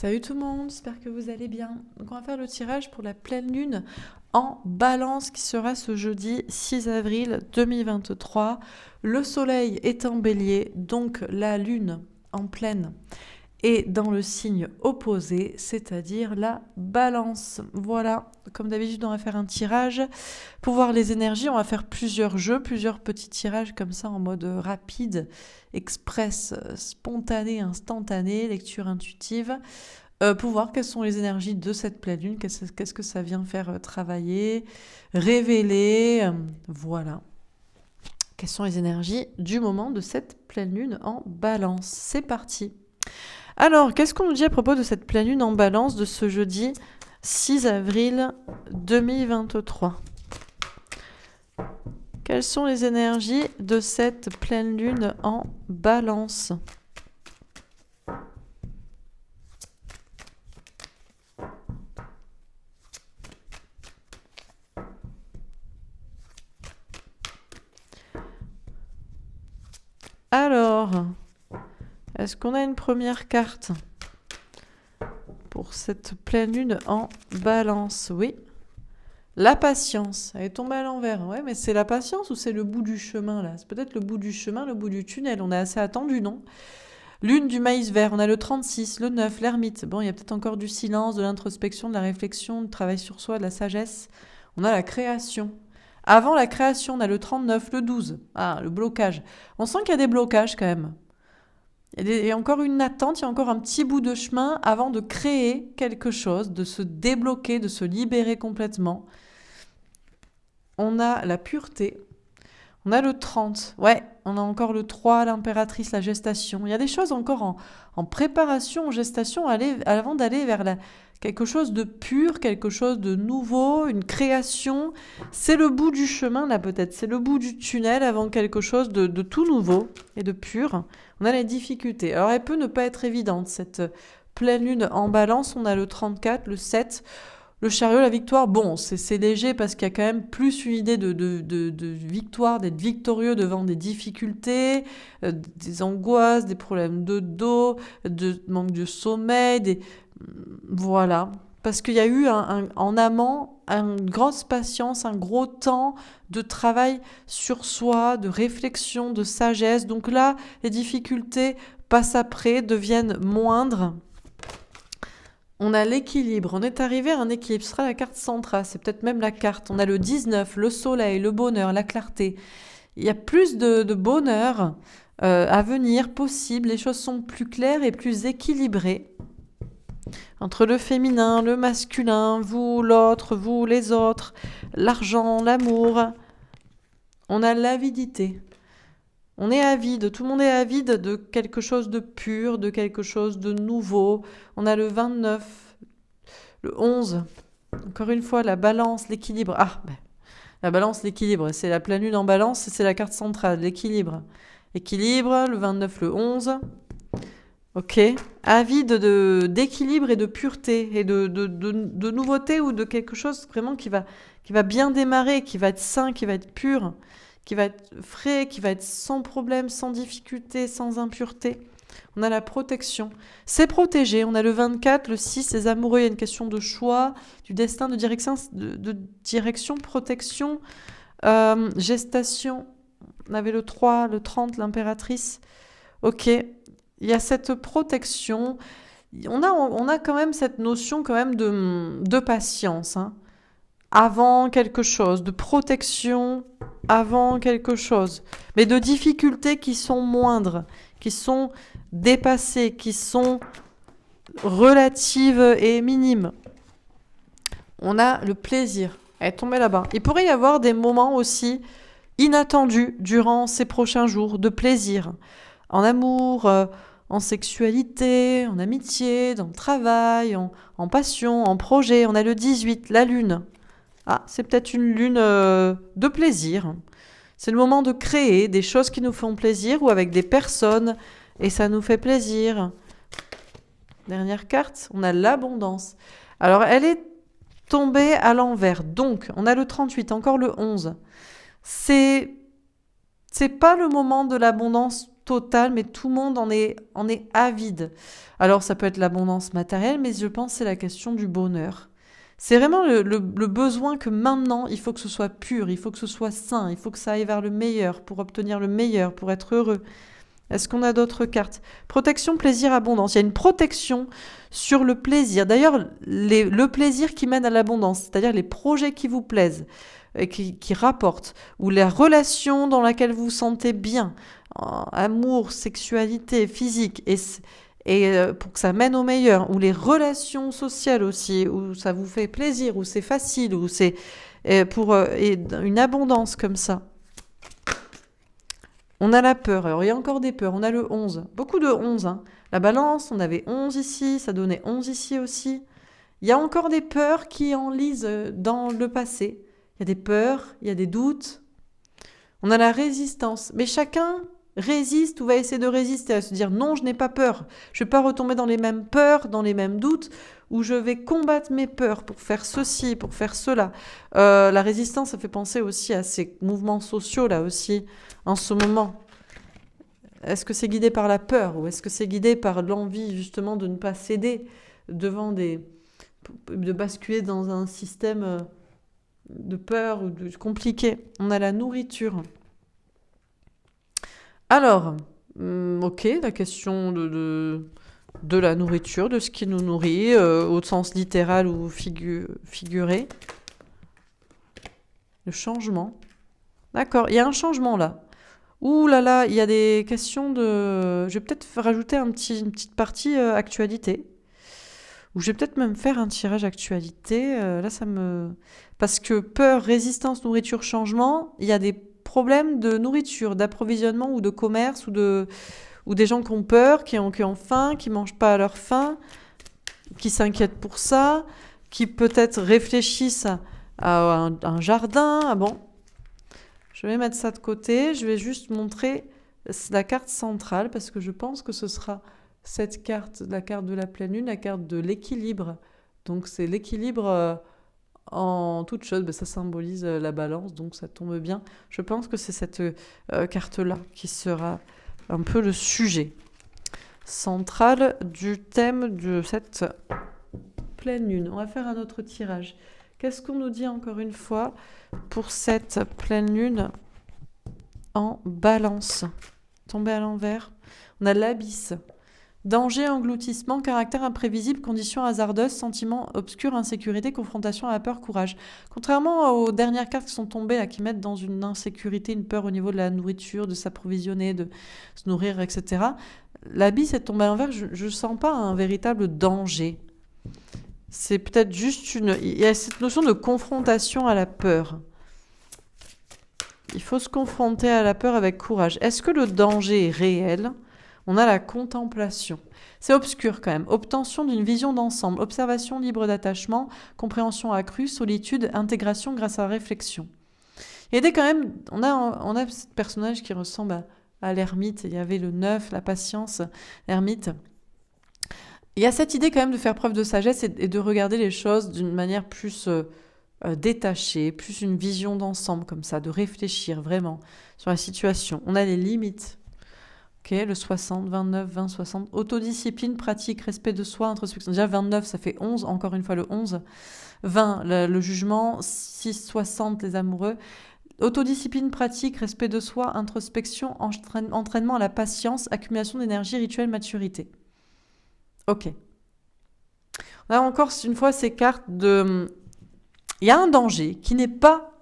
Salut tout le monde, j'espère que vous allez bien. Donc on va faire le tirage pour la pleine lune en balance qui sera ce jeudi 6 avril 2023. Le soleil est en bélier, donc la lune en pleine est dans le signe opposé, c'est-à-dire la balance. Voilà, comme d'habitude on va faire un tirage. Pour voir les énergies, on va faire plusieurs jeux, plusieurs petits tirages comme ça en mode rapide, express, spontané, instantané, lecture intuitive. Pour voir quelles sont les énergies de cette pleine lune, qu'est-ce que ça vient faire travailler, révéler, voilà. Quelles sont les énergies du moment de cette pleine lune en balance? C'est parti. Alors, qu'est-ce qu'on nous dit à propos de cette pleine lune en balance de ce jeudi 6 avril 2023? Quelles sont les énergies de cette pleine lune en balance? Alors, est-ce qu'on a une première carte pour cette pleine lune en balance? Oui. La patience. Elle est tombée à l'envers. Ouais, mais c'est la patience ou c'est le bout du chemin, là? C'est peut-être le bout du chemin, le bout du tunnel. On a assez attendu, non? Lune du maïs vert. On a le 36, le 9, l'ermite. Bon, il y a peut-être encore du silence, de l'introspection, de la réflexion, du travail sur soi, de la sagesse. On a la création. Avant la création, on a le 39, le 12. Ah, le blocage. On sent qu'il y a des blocages quand même. Il y a encore une attente, il y a encore un petit bout de chemin avant de créer quelque chose, de se débloquer, de se libérer complètement. On a la pureté. On a le 30. Ouais, on a encore le 3, l'impératrice, la gestation. Il y a des choses encore en préparation, en gestation, avant d'aller vers quelque chose de pur, quelque chose de nouveau, une création. C'est le bout du chemin, là, peut-être. C'est le bout du tunnel avant quelque chose de tout nouveau et de pur. On a les difficultés. Alors, elle peut ne pas être évidente, cette pleine lune en balance. On a le 34, le 7. Le chariot, la victoire, bon, c'est léger parce qu'il y a quand même plus une idée de victoire, d'être victorieux devant des difficultés, des angoisses, des problèmes de dos, de manque de sommeil, voilà. Parce qu'il y a eu en amont une grosse patience, un gros temps de travail sur soi, de réflexion, de sagesse. Donc là, les difficultés passent après, deviennent moindres. On a l'équilibre, on est arrivé à un équilibre, ce sera la carte centrale, c'est peut-être même la carte. On a le 19, le soleil, le bonheur, la clarté. Il y a plus de bonheur à venir, possible, les choses sont plus claires et plus équilibrées. Entre le féminin, le masculin, vous, l'autre, vous, les autres, l'argent, l'amour. On a l'avidité. On est avide, tout le monde est avide de quelque chose de pur, de quelque chose de nouveau. On a le 29, le 11. Encore une fois, la balance, l'équilibre. La balance, l'équilibre. C'est la pleine lune en balance, c'est la carte centrale, l'équilibre. Équilibre, le 29, le 11. Ok. Avide d'équilibre et de pureté et de nouveauté ou de quelque chose vraiment qui va bien démarrer, qui va être sain, qui va être pur, qui va être frais, qui va être sans problème, sans difficulté, sans impureté. On a la protection. C'est protégé. On a le 24, le 6, les amoureux. Il y a une question de choix, du destin, de direction, protection, gestation. On avait le 3, le 30, l'impératrice. Ok. Il y a cette protection. On a quand même cette notion quand même de patience. Hein. Avant quelque chose, de protection avant quelque chose, mais de difficultés qui sont moindres, qui sont dépassées, qui sont relatives et minimes. On a le plaisir. Elle est tombée là-bas. Il pourrait y avoir des moments aussi inattendus durant ces prochains jours de plaisir, en amour, en sexualité, en amitié, dans le travail, en passion, en projet. On a le 18, la lune. Ah, c'est peut-être une lune de plaisir. C'est le moment de créer des choses qui nous font plaisir ou avec des personnes et ça nous fait plaisir. Dernière carte, on a l'abondance. Alors, elle est tombée à l'envers. Donc, on a le 38, encore le 11. C'est pas le moment de l'abondance totale, mais tout le monde en est avide. Alors, ça peut être l'abondance matérielle, mais je pense que c'est la question du bonheur. C'est vraiment le besoin que maintenant, il faut que ce soit pur, il faut que ce soit sain, il faut que ça aille vers le meilleur pour obtenir le meilleur, pour être heureux. Est-ce qu'on a d'autres cartes? Protection, plaisir, abondance. Il y a une protection sur le plaisir. D'ailleurs, le plaisir qui mène à l'abondance, c'est-à-dire les projets qui vous plaisent, qui rapportent, ou la relation dans laquelle vous vous sentez bien, amour, sexualité, physique, et pour que ça mène au meilleur, ou les relations sociales aussi, où ça vous fait plaisir, où c'est facile, où c'est pour une abondance comme ça. On a la peur. Alors, il y a encore des peurs. On a le 11. Beaucoup de 11. Hein. La balance, on avait 11 ici. Ça donnait 11 ici aussi. Il y a encore des peurs qui enlisent dans le passé. Il y a des peurs, il y a des doutes. On a la résistance. Mais chacun résiste ou va essayer de résister, à se dire non, je n'ai pas peur. Je ne vais pas retomber dans les mêmes peurs, dans les mêmes doutes, où je vais combattre mes peurs pour faire ceci, pour faire cela. La résistance, ça fait penser aussi à ces mouvements sociaux, là aussi, en ce moment. Est-ce que c'est guidé par la peur ou est-ce que c'est guidé par l'envie, justement, de ne pas céder devant de basculer dans un système de peur ou de compliqué? On a la nourriture. Alors, ok, la question de la nourriture, de ce qui nous nourrit, au sens littéral ou figuré. Le changement. D'accord, il y a un changement là. Ouh là là, il y a des questions de... Je vais peut-être rajouter une petite partie actualité. Ou je vais peut-être même faire un tirage actualité. Là, ça me... Parce que peur, résistance, nourriture, changement, il y a des problèmes de nourriture, d'approvisionnement ou de commerce ou des gens qui ont peur, qui ont faim, qui ne mangent pas à leur faim, qui s'inquiètent pour ça, qui peut-être réfléchissent à un jardin. Ah bon, je vais mettre ça de côté. Je vais juste montrer la carte centrale parce que je pense que ce sera cette carte, la carte de la pleine lune, la carte de l'équilibre. Donc c'est l'équilibre... en toute chose, ça symbolise la balance, donc ça tombe bien. Je pense que c'est cette carte-là qui sera un peu le sujet central du thème de cette pleine lune. On va faire un autre tirage. Qu'est-ce qu'on nous dit encore une fois pour cette pleine lune en balance? Tombé à l'envers. On a l'abysse. Danger, engloutissement, caractère imprévisible, conditions hasardeuses, sentiments obscurs, insécurité, confrontation à la peur, courage. Contrairement aux dernières cartes qui sont tombées, là, qui mettent dans une insécurité, une peur au niveau de la nourriture, de s'approvisionner, de se nourrir, etc. L'abysse est tombé à l'envers, je ne sens pas un véritable danger. C'est peut-être juste il y a cette notion de confrontation à la peur. Il faut se confronter à la peur avec courage. Est-ce que le danger est réel ? On a la contemplation. C'est obscur quand même. Obtention d'une vision d'ensemble, observation libre d'attachement, compréhension accrue, solitude, intégration grâce à la réflexion. Il y a quand même, on a ce personnage qui ressemble à l'ermite. Il y avait le 9, la patience, l'ermite. Il y a cette idée quand même de faire preuve de sagesse et de regarder les choses d'une manière plus détachée, plus une vision d'ensemble comme ça, de réfléchir vraiment sur la situation. On a les limites. Ok, le 60, 29, 20, 60. Autodiscipline, pratique, respect de soi, introspection. Déjà, 29, ça fait 11. Encore une fois, le 11. 20, le jugement. 6, 60, les amoureux. Autodiscipline, pratique, respect de soi, introspection, entraînement à la patience, accumulation d'énergie, rituel, maturité. Ok. On a encore une fois ces cartes de... Il y a un danger qui n'est pas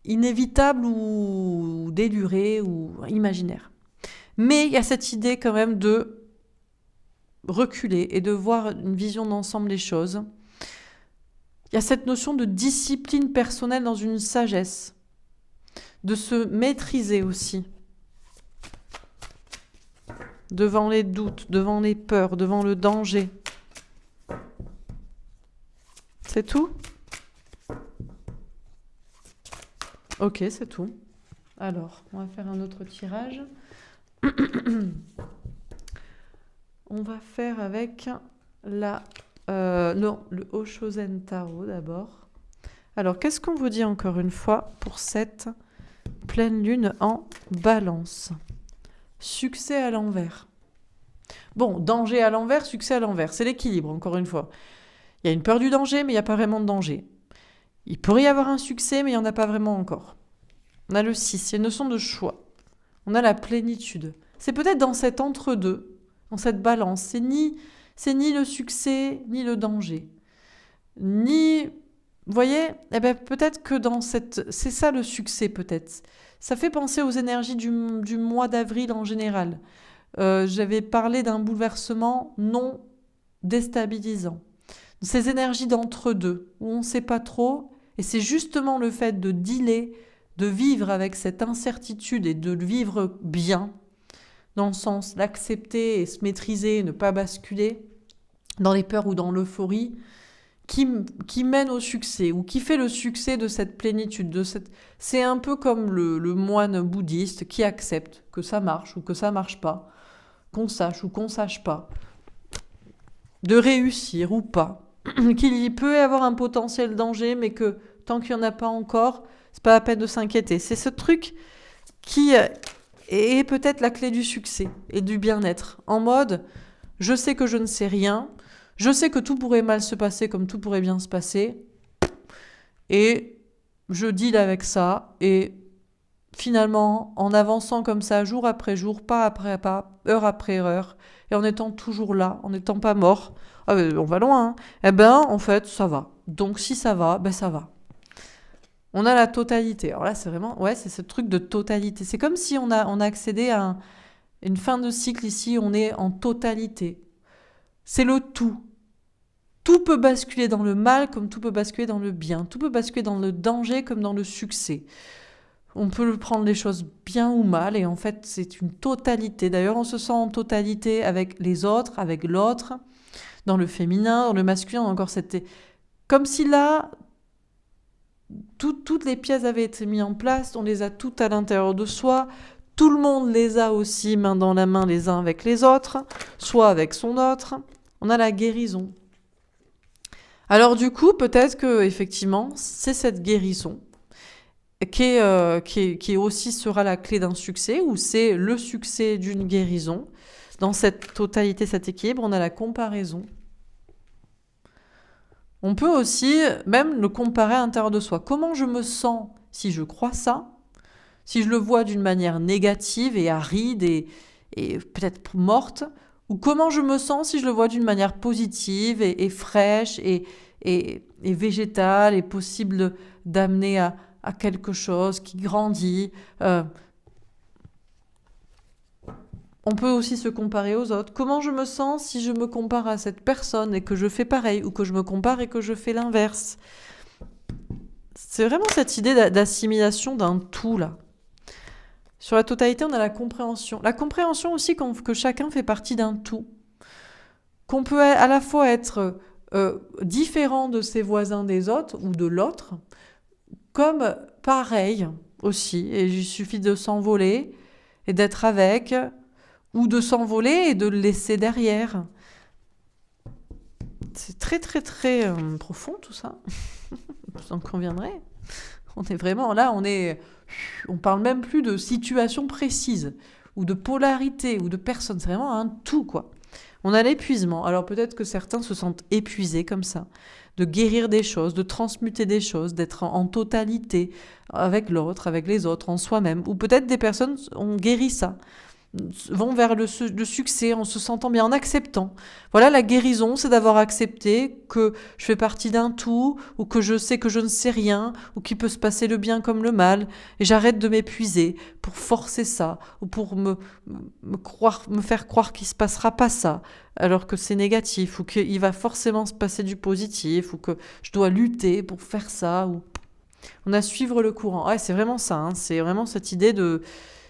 inévitable ou déluré ou imaginaire. Mais il y a cette idée quand même de reculer et de voir une vision d'ensemble des choses. Il y a cette notion de discipline personnelle dans une sagesse, de se maîtriser aussi, devant les doutes, devant les peurs, devant le danger. C'est tout ? Ok, c'est tout. Alors, on va faire un autre tirage. On va faire avec le Oshozen Tarot d'abord. Alors, qu'est-ce qu'on vous dit encore une fois pour cette pleine lune en balance ? succès à l'envers. Bon, danger à l'envers, succès à l'envers. C'est l'équilibre, encore une fois. Il y a une peur du danger, mais il n'y a pas vraiment de danger. Il pourrait y avoir un succès, mais il n'y en a pas vraiment encore. On a le 6, c'est une notion de choix. On a la plénitude. C'est peut-être dans cet entre-deux, dans cette balance. C'est ni le succès, ni le danger. Ni... Vous voyez, eh ben, peut-être que dans cette... C'est ça le succès, peut-être. Ça fait penser aux énergies du mois d'avril en général. J'avais parlé d'un bouleversement non déstabilisant. Ces énergies d'entre-deux, où on ne sait pas trop, et c'est justement le fait de dealer, de vivre avec cette incertitude et de le vivre bien, dans le sens d'accepter et se maîtriser, ne pas basculer dans les peurs ou dans l'euphorie, qui mène au succès, ou qui fait le succès de cette plénitude. C'est un peu comme le moine bouddhiste qui accepte que ça marche ou que ça marche pas, qu'on sache ou qu'on sache pas, de réussir ou pas, qu'il peut y avoir un potentiel danger, mais que tant qu'il n'y en a pas encore, c'est pas la peine de s'inquiéter. C'est ce truc qui est peut-être la clé du succès et du bien-être. En mode, je sais que je ne sais rien, je sais que tout pourrait mal se passer comme tout pourrait bien se passer, et je deal avec ça, et finalement, en avançant comme ça, jour après jour, pas après pas, heure après heure, et en étant toujours là, en n'étant pas mort, on va loin, hein. Eh ben, en fait, ça va. Donc si ça va, ben ça va. On a la totalité. Alors là, c'est vraiment, c'est ce truc de totalité. C'est comme si on a accédé à une fin de cycle ici, on est en totalité. C'est le tout. Tout peut basculer dans le mal comme tout peut basculer dans le bien. Tout peut basculer dans le danger comme dans le succès. On peut prendre les choses bien ou mal, et en fait, c'est une totalité. D'ailleurs, on se sent en totalité avec les autres, avec l'autre, dans le féminin, dans le masculin, encore c'était comme si là, toutes les pièces avaient été mises en place, on les a toutes à l'intérieur de soi, tout le monde les a aussi main dans la main les uns avec les autres, soit avec son autre. On a la guérison. Alors du coup, peut-être que effectivement, c'est cette guérison qui aussi sera la clé d'un succès, ou c'est le succès d'une guérison. Dans cette totalité, cet équilibre, on a la comparaison. On peut aussi même le comparer à l'intérieur de soi. Comment je me sens si je crois ça, si je le vois d'une manière négative et aride et peut-être morte, ou comment je me sens si je le vois d'une manière positive et fraîche et végétale et possible d'amener à quelque chose qui grandit. On peut aussi se comparer aux autres. Comment je me sens si je me compare à cette personne et que je fais pareil, ou que je me compare et que je fais l'inverse. C'est vraiment cette idée d'assimilation d'un tout, là. Sur la totalité, on a la compréhension. La compréhension aussi que chacun fait partie d'un tout. Qu'on peut à la fois être différent de ses voisins des autres, ou de l'autre, comme pareil aussi. Et il suffit de s'envoler et d'être avec, ou de s'envoler et de le laisser derrière. C'est très très très profond tout ça. Vous en conviendrez. On est vraiment là, on parle même plus de situation précise, ou de polarité, ou de personne. C'est vraiment un tout, quoi. On a l'épuisement. Alors peut-être que certains se sentent épuisés comme ça, de guérir des choses, de transmuter des choses, d'être en totalité avec l'autre, avec les autres, en soi-même. Ou peut-être des personnes ont guéri ça, vont vers le succès en se sentant bien, en acceptant. Voilà, la guérison, c'est d'avoir accepté que je fais partie d'un tout, ou que je sais que je ne sais rien, ou qu'il peut se passer le bien comme le mal, et j'arrête de m'épuiser pour forcer ça, ou pour me faire croire qu'il ne se passera pas ça, alors que c'est négatif, ou qu'il va forcément se passer du positif, ou que je dois lutter pour faire ça, ou on a suivre le courant. Ouais, c'est vraiment ça, hein, c'est vraiment cette idée de...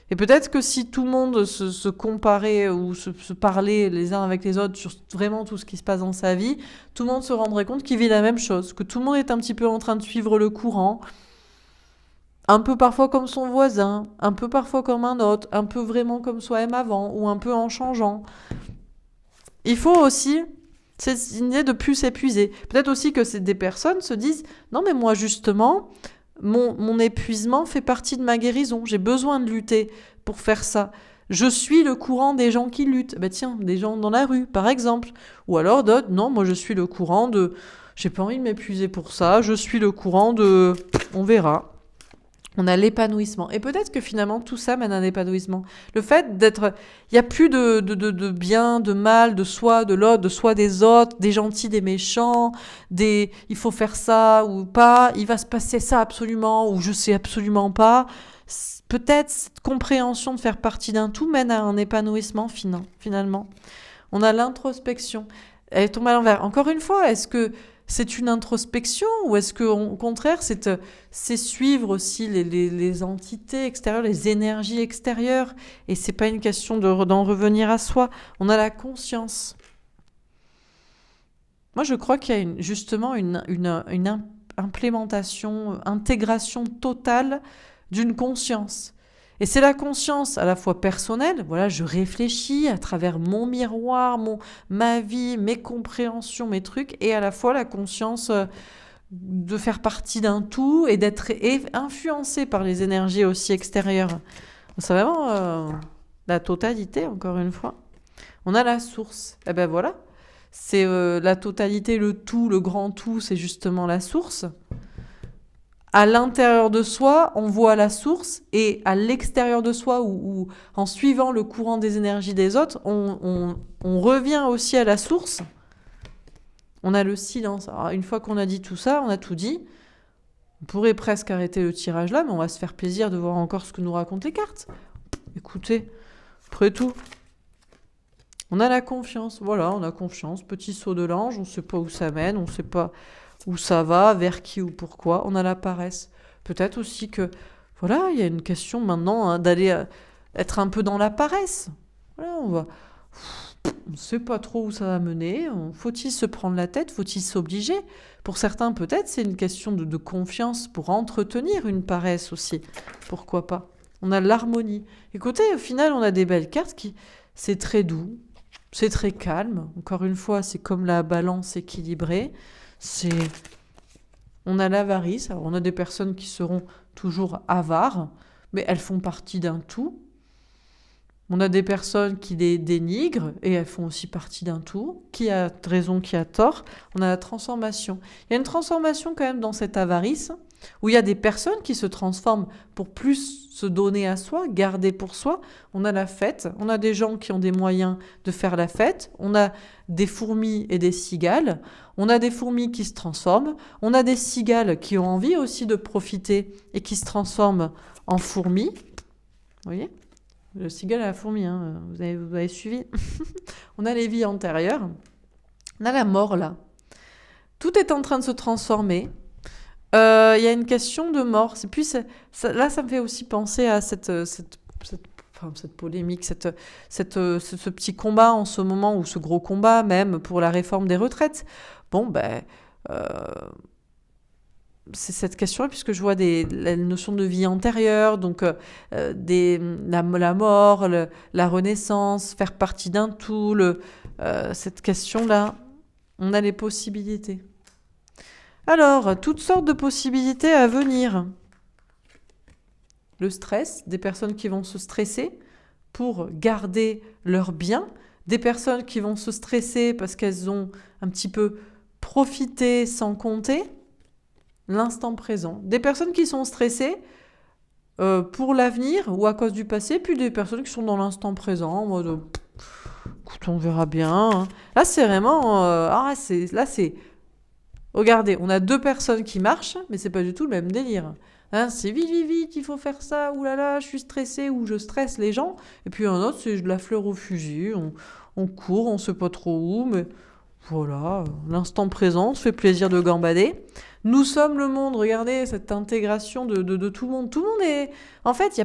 Et peut-être que si tout le monde se comparait ou se parlait les uns avec les autres sur vraiment tout ce qui se passe dans sa vie, tout le monde se rendrait compte qu'il vit la même chose, que tout le monde est un petit peu en train de suivre le courant, un peu parfois comme son voisin, un peu parfois comme un autre, un peu vraiment comme soi-même avant, ou un peu en changeant. Il faut aussi, c'est une idée de plus s'épuiser. Peut-être aussi que des personnes se disent « Non mais moi justement... » Mon épuisement fait partie de ma guérison. J'ai besoin de lutter pour faire ça. Je suis le courant des gens qui luttent. Ben tiens, des gens dans la rue, par exemple. Ou alors d'autres, non, moi je suis le courant de... J'ai pas envie de m'épuiser pour ça, je suis le courant de... On verra. On a l'épanouissement. Et peut-être que finalement, tout ça mène à un épanouissement. Le fait d'être... Il n'y a plus de bien, de mal, de soi, de l'autre, de soi, des autres, des gentils, des méchants, des... Il faut faire ça ou pas, il va se passer ça absolument, ou je sais absolument pas. Peut-être cette compréhension de faire partie d'un tout mène à un épanouissement finalement. On a l'introspection. Elle tombe à l'envers. Encore une fois, est-ce que c'est une introspection ou est-ce qu'au contraire, c'est suivre aussi les entités extérieures, les énergies extérieures et c'est pas une question d'en revenir à soi. On a la conscience. Moi, je crois qu'il y a justement une implémentation, intégration totale d'une conscience. Et c'est la conscience à la fois personnelle, voilà, je réfléchis à travers mon miroir, ma vie, mes compréhensions, mes trucs, et à la fois la conscience de faire partie d'un tout et d'être influencé par les énergies aussi extérieures. C'est vraiment la totalité, encore une fois. On a la source. Et ben voilà, c'est la totalité, le tout, le grand tout, c'est justement la source. À l'intérieur de soi, on voit la source, et à l'extérieur de soi, ou en suivant le courant des énergies des autres, on revient aussi à la source. On a le silence. Alors, une fois qu'on a dit tout ça, on a tout dit. On pourrait presque arrêter le tirage là, mais on va se faire plaisir de voir encore ce que nous racontent les cartes. Écoutez, après tout, on a la confiance. Voilà, on a confiance. Petit saut de l'ange, on ne sait pas où ça mène, on ne sait pas où ça va, vers qui ou pourquoi. On a la paresse. Peut-être aussi que, voilà, il y a une question maintenant d'aller être un peu dans la paresse. Voilà, on ne sait pas trop où ça va mener. Faut-il se prendre la tête? Faut-il s'obliger? Pour certains, peut-être, c'est une question de confiance pour entretenir une paresse aussi. Pourquoi pas? On a l'harmonie. Écoutez, au final, on a des belles cartes c'est très doux, c'est très calme. Encore une fois, c'est comme la balance équilibrée. On a l'avarice. Alors, on a des personnes qui seront toujours avares, mais elles font partie d'un tout. On a des personnes qui les dénigrent et elles font aussi partie d'un tout. Qui a raison, qui a tort? On a la transformation. Il y a une transformation quand même dans cette avarice, où il y a des personnes qui se transforment pour plus se donner à soi, garder pour soi. On a la fête, on a des gens qui ont des moyens de faire la fête, on a des fourmis et des cigales, on a des fourmis qui se transforment, on a des cigales qui ont envie aussi de profiter et qui se transforment en fourmis. Vous voyez ? Le cigale et la fourmi, hein, vous avez suivi. On a les vies antérieures, on a la mort là. Tout est en train de se transformer. Il y a une question de mort. Là, ça me fait aussi penser à cette polémique, ce petit combat en ce moment, ou ce gros combat même pour la réforme des retraites. Bon, c'est cette question-là, puisque je vois la notion de vie antérieure, donc la mort, la renaissance, faire partie d'un tout, cette question-là, on a les possibilités. Alors, toutes sortes de possibilités à venir. Le stress, des personnes qui vont se stresser pour garder leurs biens, des personnes qui vont se stresser parce qu'elles ont un petit peu profité sans compter, l'instant présent. Des personnes qui sont stressées pour l'avenir ou à cause du passé, puis des personnes qui sont dans l'instant présent, en mode écoute, on verra bien. Hein. Là, c'est vraiment... Regardez, on a deux personnes qui marchent, mais c'est pas du tout le même délire. Hein, c'est vite, vite, vite, il faut faire ça, oulala, je suis stressée, ou je stresse les gens. Et puis un autre, c'est de la fleur au fusil, on court, on sait pas trop où, mais voilà, l'instant présent, on se fait plaisir de gambader. Nous sommes le monde, regardez cette intégration de tout le monde. Tout le monde est... En fait,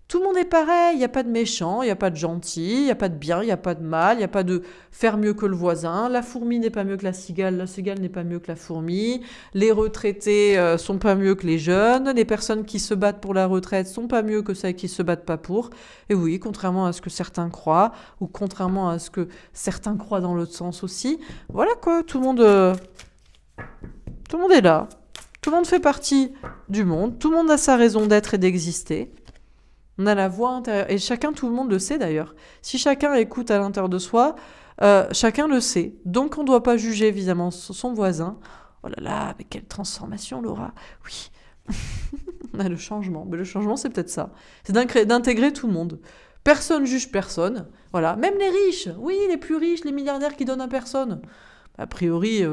tout le monde est pareil, il n'y a pas de méchant, il n'y a pas de gentil, il n'y a pas de bien, il n'y a pas de mal, il n'y a pas de faire mieux que le voisin. La fourmi n'est pas mieux que la cigale n'est pas mieux que la fourmi. Les retraités sont pas mieux que les jeunes. Les personnes qui se battent pour la retraite sont pas mieux que celles qui se battent pas pour. Et oui, contrairement à ce que certains croient, ou contrairement à ce que certains croient dans l'autre sens aussi. Voilà quoi, tout le monde est là. Tout le monde fait partie du monde. Tout le monde a sa raison d'être et d'exister. On a la voix intérieure. Et chacun, tout le monde le sait d'ailleurs. Si chacun écoute à l'intérieur de soi, chacun le sait. Donc on ne doit pas juger évidemment son voisin. Oh là là, mais quelle transformation, Laura. Oui, on a le changement. Mais le changement, c'est peut-être ça. C'est d'intégrer tout le monde. Personne juge personne. Voilà. Même les riches. Oui, les plus riches, les milliardaires qui donnent à personne. A priori,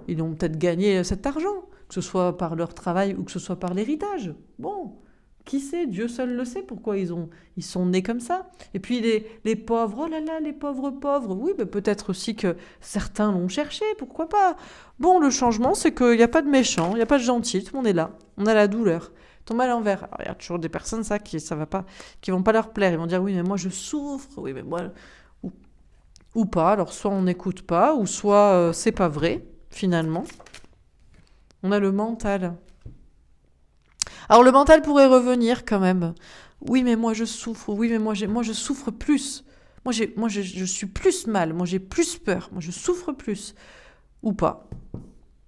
ils ont peut-être gagné cet argent, que ce soit par leur travail ou que ce soit par l'héritage. Bon, qui sait, Dieu seul le sait pourquoi ils sont nés comme ça. Et puis les pauvres, oh là là, les pauvres pauvres, oui, mais peut-être aussi que certains l'ont cherché, pourquoi pas. Bon, le changement, c'est qu'il n'y a pas de méchants, il n'y a pas de gentils, tout le monde est là. On a la douleur. Tombe à l'envers. Alors, il y a toujours des personnes, ça va pas, qui vont pas leur plaire. Ils vont dire, oui, mais moi je souffre, oui, mais moi... Ou pas, alors soit on n'écoute pas, ou soit c'est pas vrai, finalement. On a le mental. Alors le mental pourrait revenir quand même. Oui, mais moi je souffre, oui, mais moi je souffre plus. Je suis plus mal, moi j'ai plus peur, moi je souffre plus. Ou pas.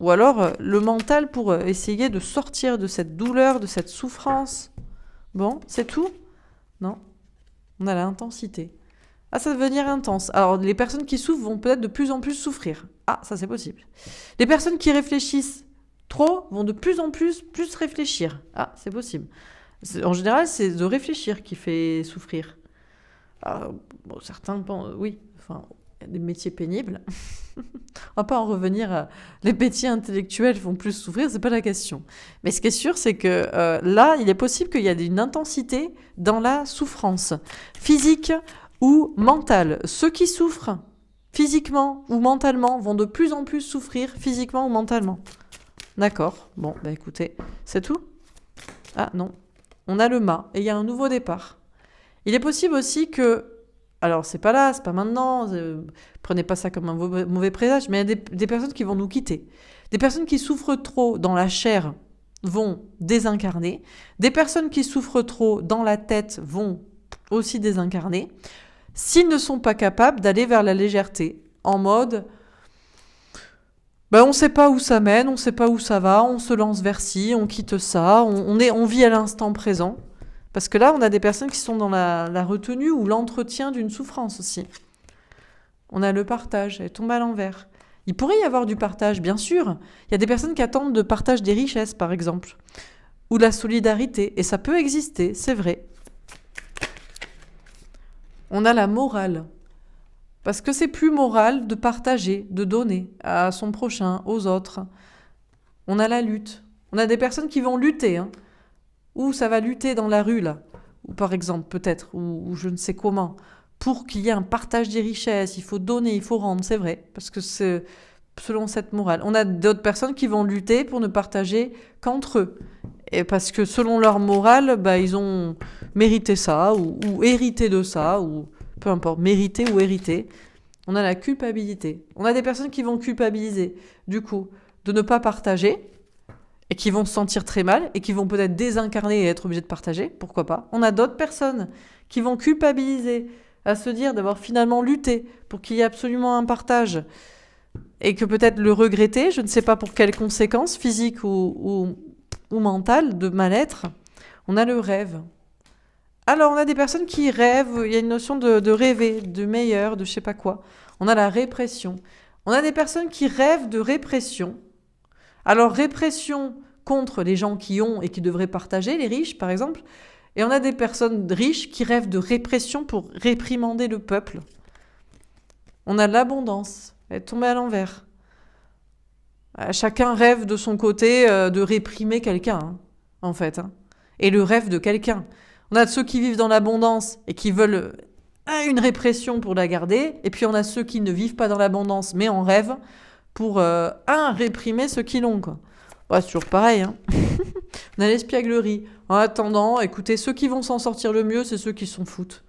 Ou alors le mental pour essayer de sortir de cette douleur, de cette souffrance. Bon, c'est tout? Non. On a l'intensité. Ah, ça va devenir intense. Alors, les personnes qui souffrent vont peut-être de plus en plus souffrir. Ah, ça c'est possible. Les personnes qui réfléchissent trop vont de plus en plus réfléchir. Ah, c'est possible. En général, c'est de réfléchir qui fait souffrir. Bon, certains pensent, oui, enfin, il y a des métiers pénibles. On va pas en revenir à les métiers intellectuels font plus souffrir, c'est pas la question. Mais ce qui est sûr, c'est que là, il est possible qu'il y ait une intensité dans la souffrance physique ou mentale. Ceux qui souffrent physiquement ou mentalement vont de plus en plus souffrir physiquement ou mentalement. D'accord. Bon, bah écoutez, c'est tout? Ah non. On a le mât et il y a un nouveau départ. Il est possible aussi que... Alors, c'est pas là, c'est pas maintenant, prenez pas ça comme un mauvais présage, mais il y a des personnes qui vont nous quitter. Des personnes qui souffrent trop dans la chair vont désincarner. Des personnes qui souffrent trop dans la tête vont aussi désincarner. S'ils ne sont pas capables d'aller vers la légèreté, en mode, on ne sait pas où ça mène, on ne sait pas où ça va, on se lance vers ci, on quitte ça, on vit à l'instant présent. Parce que là, on a des personnes qui sont dans la retenue ou l'entretien d'une souffrance aussi. On a le partage, elle tombe à l'envers. Il pourrait y avoir du partage, bien sûr. Il y a des personnes qui attendent de partage des richesses, par exemple, ou de la solidarité, et ça peut exister, c'est vrai. On a la morale. Parce que c'est plus moral de partager, de donner à son prochain, aux autres. On a la lutte. On a des personnes qui vont lutter, hein. Ou ça va lutter dans la rue, là. Ou par exemple, peut-être, ou je ne sais comment. Pour qu'il y ait un partage des richesses, il faut donner, il faut rendre, c'est vrai. Parce que c'est selon cette morale. On a d'autres personnes qui vont lutter pour ne partager qu'entre eux. Et parce que selon leur morale, ils ont mérité ça, ou hérité de ça, ou peu importe, mérité ou hérité. On a la culpabilité. On a des personnes qui vont culpabiliser, du coup, de ne pas partager, et qui vont se sentir très mal, et qui vont peut-être désincarner et être obligés de partager, pourquoi pas. On a d'autres personnes qui vont culpabiliser, à se dire d'avoir finalement lutté pour qu'il y ait absolument un partage, et que peut-être le regretter, je ne sais pas pour quelles conséquences, physiques ou mentales, de mal-être. On a le rêve. Alors, on a des personnes qui rêvent, il y a une notion de rêver, de meilleur, de je sais pas quoi. On a la répression. On a des personnes qui rêvent de répression. Alors, répression contre les gens qui ont et qui devraient partager, les riches par exemple. Et on a des personnes riches qui rêvent de répression pour réprimander le peuple. On a l'abondance, elle est tombée à l'envers. Chacun rêve de son côté de réprimer quelqu'un, hein, en fait. Hein. Et le rêve de quelqu'un. On a ceux qui vivent dans l'abondance et qui veulent une répression pour la garder. Et puis on a ceux qui ne vivent pas dans l'abondance mais en rêvent pour réprimer ceux qui l'ont, quoi. C'est toujours pareil. Hein. On a l'espièglerie. En attendant, écoutez, ceux qui vont s'en sortir le mieux, c'est ceux qui s'en foutent.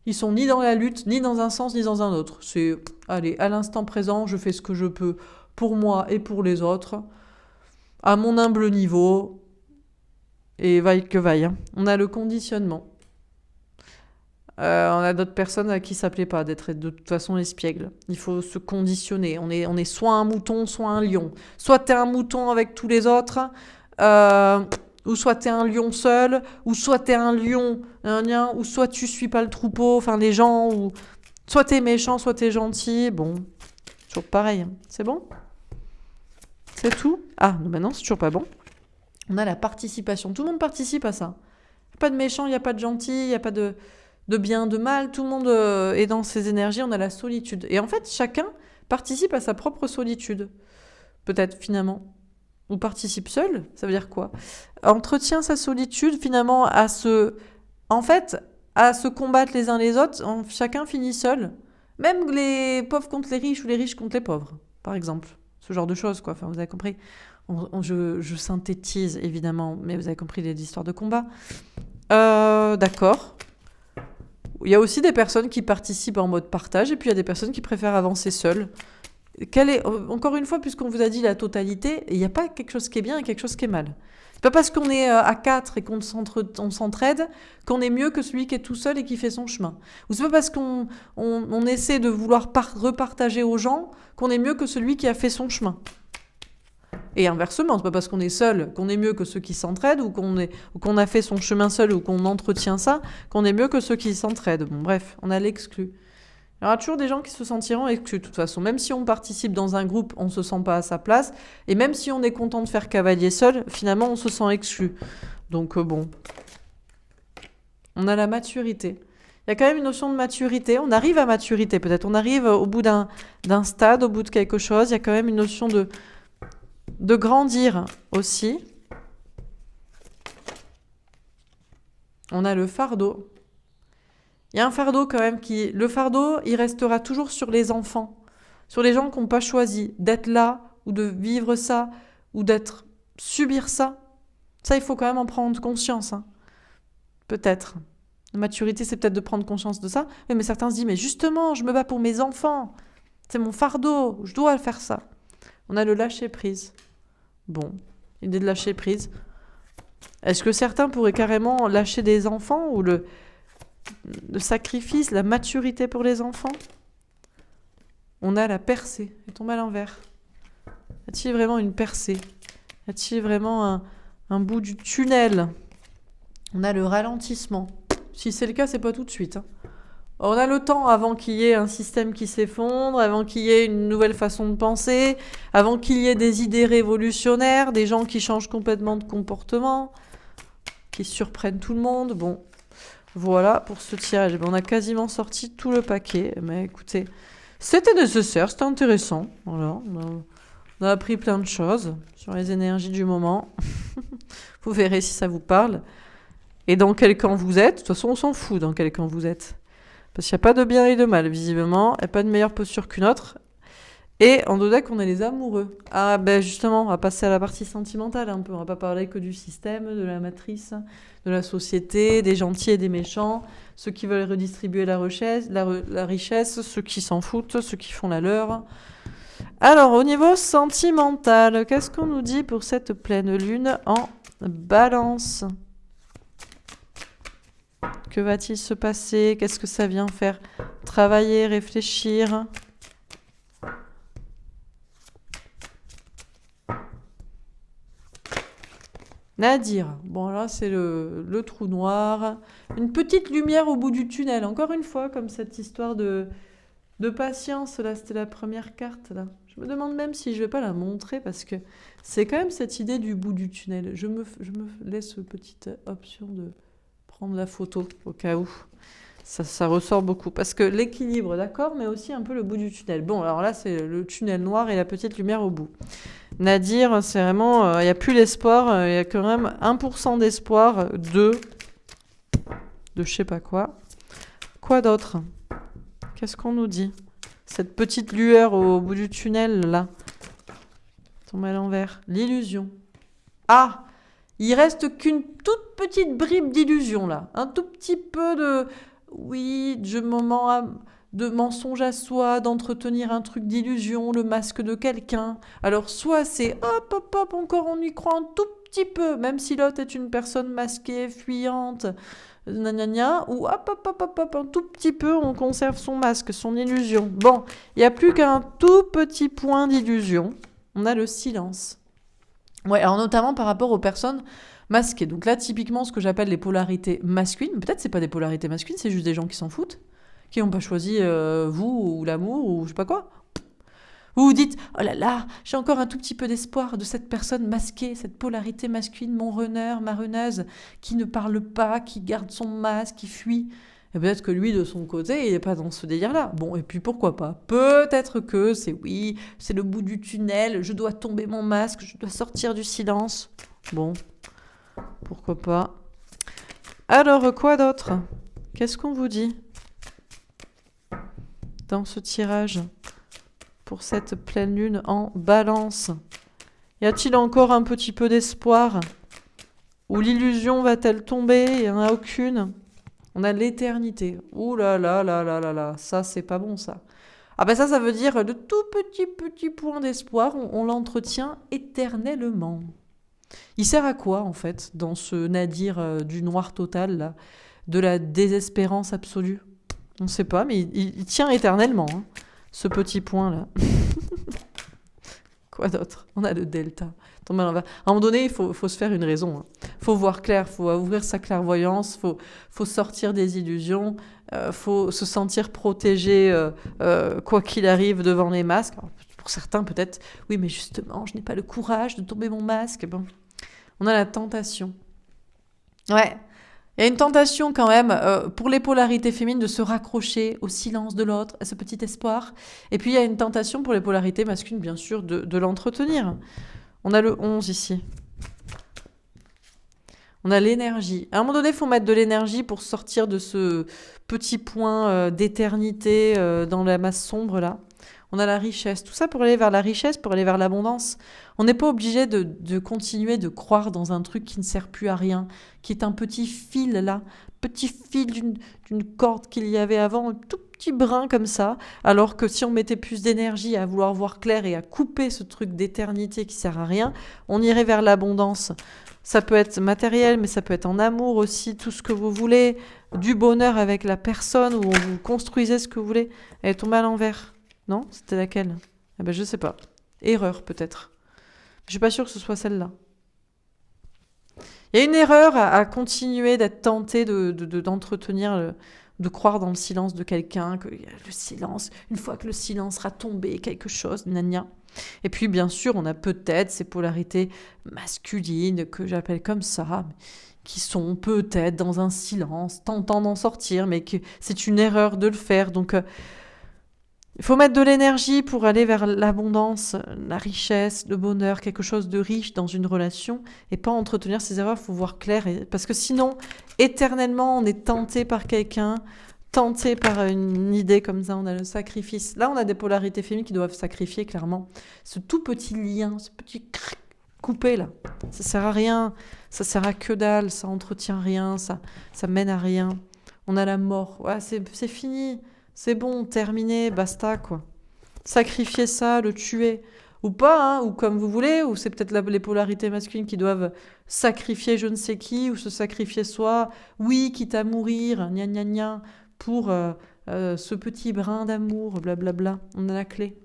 Ils sont ni dans la lutte, ni dans un sens, ni dans un autre. C'est, allez, à l'instant présent, je fais ce que je peux pour moi et pour les autres, à mon humble niveau, et vaille que vaille. Hein. On a le conditionnement. On a d'autres personnes à qui ça plaît pas d'être de toute façon espiègle. Il faut se conditionner. On est soit un mouton, soit un lion. Soit t'es un mouton avec tous les autres, Ou soit t'es un lion seul, ou soit t'es un lion, ou soit tu suis pas le troupeau, enfin les gens, ou soit t'es méchant, soit t'es gentil. Bon, toujours pareil. C'est bon? C'est tout? Ah, non, maintenant c'est toujours pas bon. On a la participation. Tout le monde participe à ça. Il n'y a pas de méchant, il n'y a pas de gentil, il n'y a pas de bien, de mal. Tout le monde est dans ses énergies. On a la solitude. Et en fait, chacun participe à sa propre solitude. Peut-être finalement. Ou participe seul. Ça veut dire quoi? Entretient sa solitude finalement en fait, à se combattre les uns les autres. Chacun finit seul. Même les pauvres contre les riches ou les riches contre les pauvres, par exemple. Ce genre de choses, quoi. Enfin, vous avez compris. Je synthétise, évidemment, mais vous avez compris les histoires de combat. D'accord. Il y a aussi des personnes qui participent en mode partage, et puis il y a des personnes qui préfèrent avancer seules. Encore une fois, puisqu'on vous a dit la totalité, il n'y a pas quelque chose qui est bien et quelque chose qui est mal. C'est pas parce qu'on est à 4 et qu'on s'entraide qu'on est mieux que celui qui est tout seul et qui fait son chemin. Ou c'est pas parce qu'on essaie de vouloir repartager aux gens qu'on est mieux que celui qui a fait son chemin. Et inversement, c'est pas parce qu'on est seul qu'on est mieux que ceux qui s'entraident ou qu'on a fait son chemin seul ou qu'on entretient ça qu'on est mieux que ceux qui s'entraident. Bon, bref, on a l'exclu. Il y aura toujours des gens qui se sentiront exclus, de toute façon. Même si on participe dans un groupe, on ne se sent pas à sa place. Et même si on est content de faire cavalier seul, finalement, on se sent exclu. Donc, bon. On a la maturité. Il y a quand même une notion de maturité. On arrive à maturité, peut-être. On arrive au bout d'un stade, au bout de quelque chose. Il y a quand même une notion de grandir aussi. On a le fardeau. Il y a un fardeau quand même Le fardeau, il restera toujours sur les enfants, sur les gens qui n'ont pas choisi d'être là, ou de vivre ça, ou subir ça. Ça, il faut quand même en prendre conscience. Hein. Peut-être. La maturité, c'est peut-être de prendre conscience de ça. Mais certains se disent, mais justement, je me bats pour mes enfants. C'est mon fardeau, je dois faire ça. On a le lâcher-prise. Bon, l'idée de lâcher-prise. Est-ce que certains pourraient carrément lâcher des enfants ou le sacrifice, la maturité pour les enfants? On a la percée. Elle tombe à l'envers. Y a-t-il vraiment une percée? Y a-t-il vraiment un bout du tunnel? On a le ralentissement. Si c'est le cas, c'est pas tout de suite. Hein. On a le temps avant qu'il y ait un système qui s'effondre, avant qu'il y ait une nouvelle façon de penser, avant qu'il y ait des idées révolutionnaires, des gens qui changent complètement de comportement, qui surprennent tout le monde. Bon, voilà pour ce tirage. On a quasiment sorti tout le paquet. Mais écoutez, c'était nécessaire, c'était intéressant. Voilà, on a appris plein de choses sur les énergies du moment. Vous verrez si ça vous parle. Et dans quel camp vous êtes. De toute façon, on s'en fout dans quel camp vous êtes. Parce qu'il n'y a pas de bien et de mal, visiblement. Il n'y a pas de meilleure posture qu'une autre. Et en deck, on a les amoureux. Ah, ben justement, on va passer à la partie sentimentale un peu. On va pas parler que du système, de la matrice, de la société, des gentils et des méchants, ceux qui veulent redistribuer la richesse, ceux qui s'en foutent, ceux qui font la leur. Alors, au niveau sentimental, qu'est-ce qu'on nous dit pour cette pleine lune en Balance? Que va-t-il se passer? Qu'est-ce que ça vient faire travailler, réfléchir? Nadir. Bon, là, c'est le trou noir. Une petite lumière au bout du tunnel. Encore une fois, comme cette histoire de patience. Là, c'était la première carte. Là. Je me demande même si je vais pas la montrer parce que c'est quand même cette idée du bout du tunnel. Je me laisse petite option de prendre la photo au cas où. Ça ressort beaucoup. Parce que l'équilibre, d'accord, mais aussi un peu le bout du tunnel. Bon, alors là, c'est le tunnel noir et la petite lumière au bout. Nadir, c'est vraiment... Il n'y a plus l'espoir. Il y a quand même 1% d'espoir de je sais pas quoi. Quoi d'autre? Qu'est-ce qu'on nous dit? Cette petite lueur au bout du tunnel, là. Tombe à l'envers. L'illusion. Ah! Il reste qu'une toute petite bribe d'illusion, là. Un tout petit peu de... Oui, de mensonge à soi, d'entretenir un truc d'illusion, le masque de quelqu'un. Alors, soit c'est hop, hop, hop, encore on y croit un tout petit peu, même si l'autre est une personne masquée, fuyante, gna, ou hop, hop, hop, hop, hop, un tout petit peu, on conserve son masque, son illusion. Bon, il n'y a plus qu'un tout petit point d'illusion. On a le silence. Ouais, alors notamment par rapport aux personnes masqué. Donc là, typiquement, ce que j'appelle les polarités masculines, peut-être c'est pas des polarités masculines, c'est juste des gens qui s'en foutent, qui n'ont pas choisi vous ou l'amour ou je sais pas quoi. Vous vous dites, oh là là, j'ai encore un tout petit peu d'espoir de cette personne masquée, cette polarité masculine, mon runner, ma runneuse, qui ne parle pas, qui garde son masque, qui fuit. Et peut-être que lui, de son côté, il n'est pas dans ce délire-là. Bon, et puis pourquoi pas? Peut-être que c'est oui, c'est le bout du tunnel, je dois tomber mon masque, je dois sortir du silence. Bon, pourquoi pas. Alors, quoi d'autre? Qu'est-ce qu'on vous dit dans ce tirage pour cette pleine lune en balance? Y a-t-il encore un petit peu d'espoir? Ou l'illusion va-t-elle tomber? Il n'y en a aucune. On a l'éternité. Ouh là là là là là là. Ça, c'est pas bon, ça. Ah ben ça veut dire le tout petit point d'espoir, on l'entretient éternellement. Il sert à quoi, en fait, dans ce nadir du noir total, là, de la désespérance absolue? On ne sait pas, mais il tient éternellement, hein, ce petit point-là. Quoi d'autre? On a le delta. À un moment donné, il faut se faire une raison. Il faut voir clair, il faut ouvrir sa clairvoyance, il faut sortir des illusions, il faut se sentir protégé quoi qu'il arrive devant les masques. Alors, pour certains, peut-être, oui, mais justement, je n'ai pas le courage de tomber mon masque. Bon. On a la tentation. Ouais. Il y a une tentation quand même pour les polarités féminines de se raccrocher au silence de l'autre, à ce petit espoir. Et puis il y a une tentation pour les polarités masculines, bien sûr, de l'entretenir. On a le 11 ici. On a l'énergie. À un moment donné, il faut mettre de l'énergie pour sortir de ce petit point d'éternité dans la masse sombre là. On a la richesse. Tout ça pour aller vers la richesse, pour aller vers l'abondance. On n'est pas obligé de continuer de croire dans un truc qui ne sert plus à rien, qui est un petit fil là, petit fil d'une corde qu'il y avait avant, un tout petit brin comme ça, alors que si on mettait plus d'énergie à vouloir voir clair et à couper ce truc d'éternité qui sert à rien, on irait vers l'abondance. Ça peut être matériel, mais ça peut être en amour aussi, tout ce que vous voulez, du bonheur avec la personne, où vous construisez ce que vous voulez. Elle est tombée à l'envers. Non? C'était laquelle? Eh ben, je sais pas. Erreur, peut-être. Je suis pas sûre que ce soit celle-là. Il y a une erreur à continuer d'être tenté d'entretenir, de croire dans le silence de quelqu'un, que le silence, une fois que le silence sera tombé, quelque chose, gna. Et puis, bien sûr, on a peut-être ces polarités masculines, que j'appelle comme ça, qui sont peut-être dans un silence, tentant d'en sortir, mais que c'est une erreur de le faire. Donc, il faut mettre de l'énergie pour aller vers l'abondance, la richesse, le bonheur, quelque chose de riche dans une relation, et pas entretenir ces erreurs, il faut voir clair. Parce que sinon, éternellement, on est tenté par quelqu'un, tenté par une idée comme ça, on a le sacrifice. Là, on a des polarités féminines qui doivent sacrifier, clairement. Ce tout petit lien, ce petit coupé, là, ça sert à rien, ça sert à que dalle, ça entretient rien, ça mène à rien. On a la mort, ouais, c'est fini. C'est bon, terminé, basta, quoi. Sacrifier ça, le tuer. Ou pas, hein, ou comme vous voulez, ou c'est peut-être les polarités masculines qui doivent sacrifier je ne sais qui, ou se sacrifier soi, oui, quitte à mourir, gna gna gna, pour ce petit brin d'amour, blablabla. On a la clé.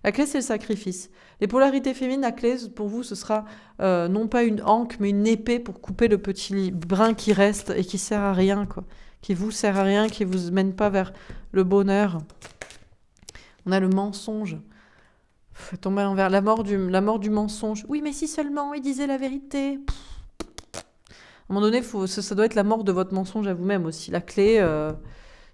La clé, c'est le sacrifice. Les polarités féminines, la clé, pour vous, ce sera non pas une anque, mais une épée pour couper le petit brin qui reste et qui sert à rien, quoi. Qui vous sert à rien, qui vous mène pas vers le bonheur. On a le mensonge. Tomber envers la mort du mensonge. Oui, mais si seulement il disait la vérité. À un moment donné, ça doit être la mort de votre mensonge à vous-même aussi. La clé,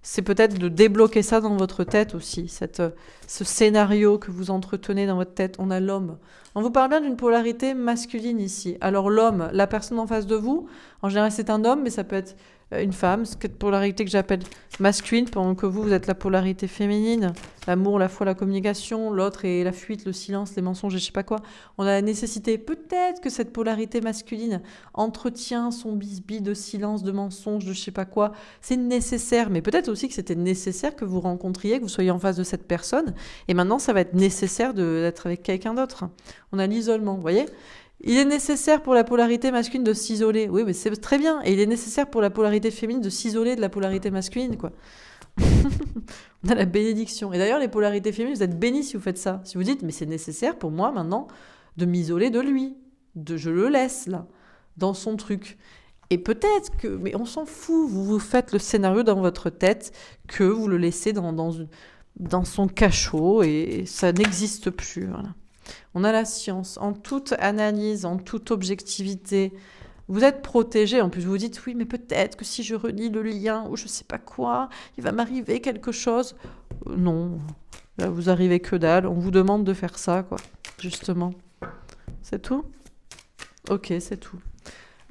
c'est peut-être de débloquer ça dans votre tête aussi, ce scénario que vous entretenez dans votre tête. On a l'homme. On vous parle bien d'une polarité masculine ici. Alors l'homme, la personne en face de vous, en général c'est un homme, mais ça peut être une femme, cette polarité que j'appelle masculine, pendant que vous êtes la polarité féminine, l'amour, la foi, la communication, l'autre est la fuite, le silence, les mensonges et je sais pas quoi. On a la nécessité, peut-être que cette polarité masculine entretient son bisbis de silence, de mensonges, de je sais pas quoi. C'est nécessaire, mais peut-être aussi que c'était nécessaire que vous rencontriez, que vous soyez en face de cette personne, et maintenant ça va être nécessaire d'être avec quelqu'un d'autre. On a l'isolement, vous voyez ? Il est nécessaire pour la polarité masculine de s'isoler. Oui, mais c'est très bien. Et il est nécessaire pour la polarité féminine de s'isoler de la polarité masculine, quoi. On a la bénédiction. Et d'ailleurs, les polarités féminines, vous êtes bénis si vous faites ça. Si vous dites, mais c'est nécessaire pour moi maintenant de m'isoler de lui. Je le laisse, là. dans son truc. Et peut-être que... Mais on s'en fout, vous faites le scénario dans votre tête, que vous le laissez dans son cachot, et ça n'existe plus. Voilà. On a la science, en toute analyse, en toute objectivité. Vous êtes protégé, en plus vous vous dites, oui, mais peut-être que si je relis le lien, ou je sais pas quoi, il va m'arriver quelque chose. Non, là vous arrivez que dalle, on vous demande de faire ça, quoi, justement. C'est tout ? Ok, c'est tout.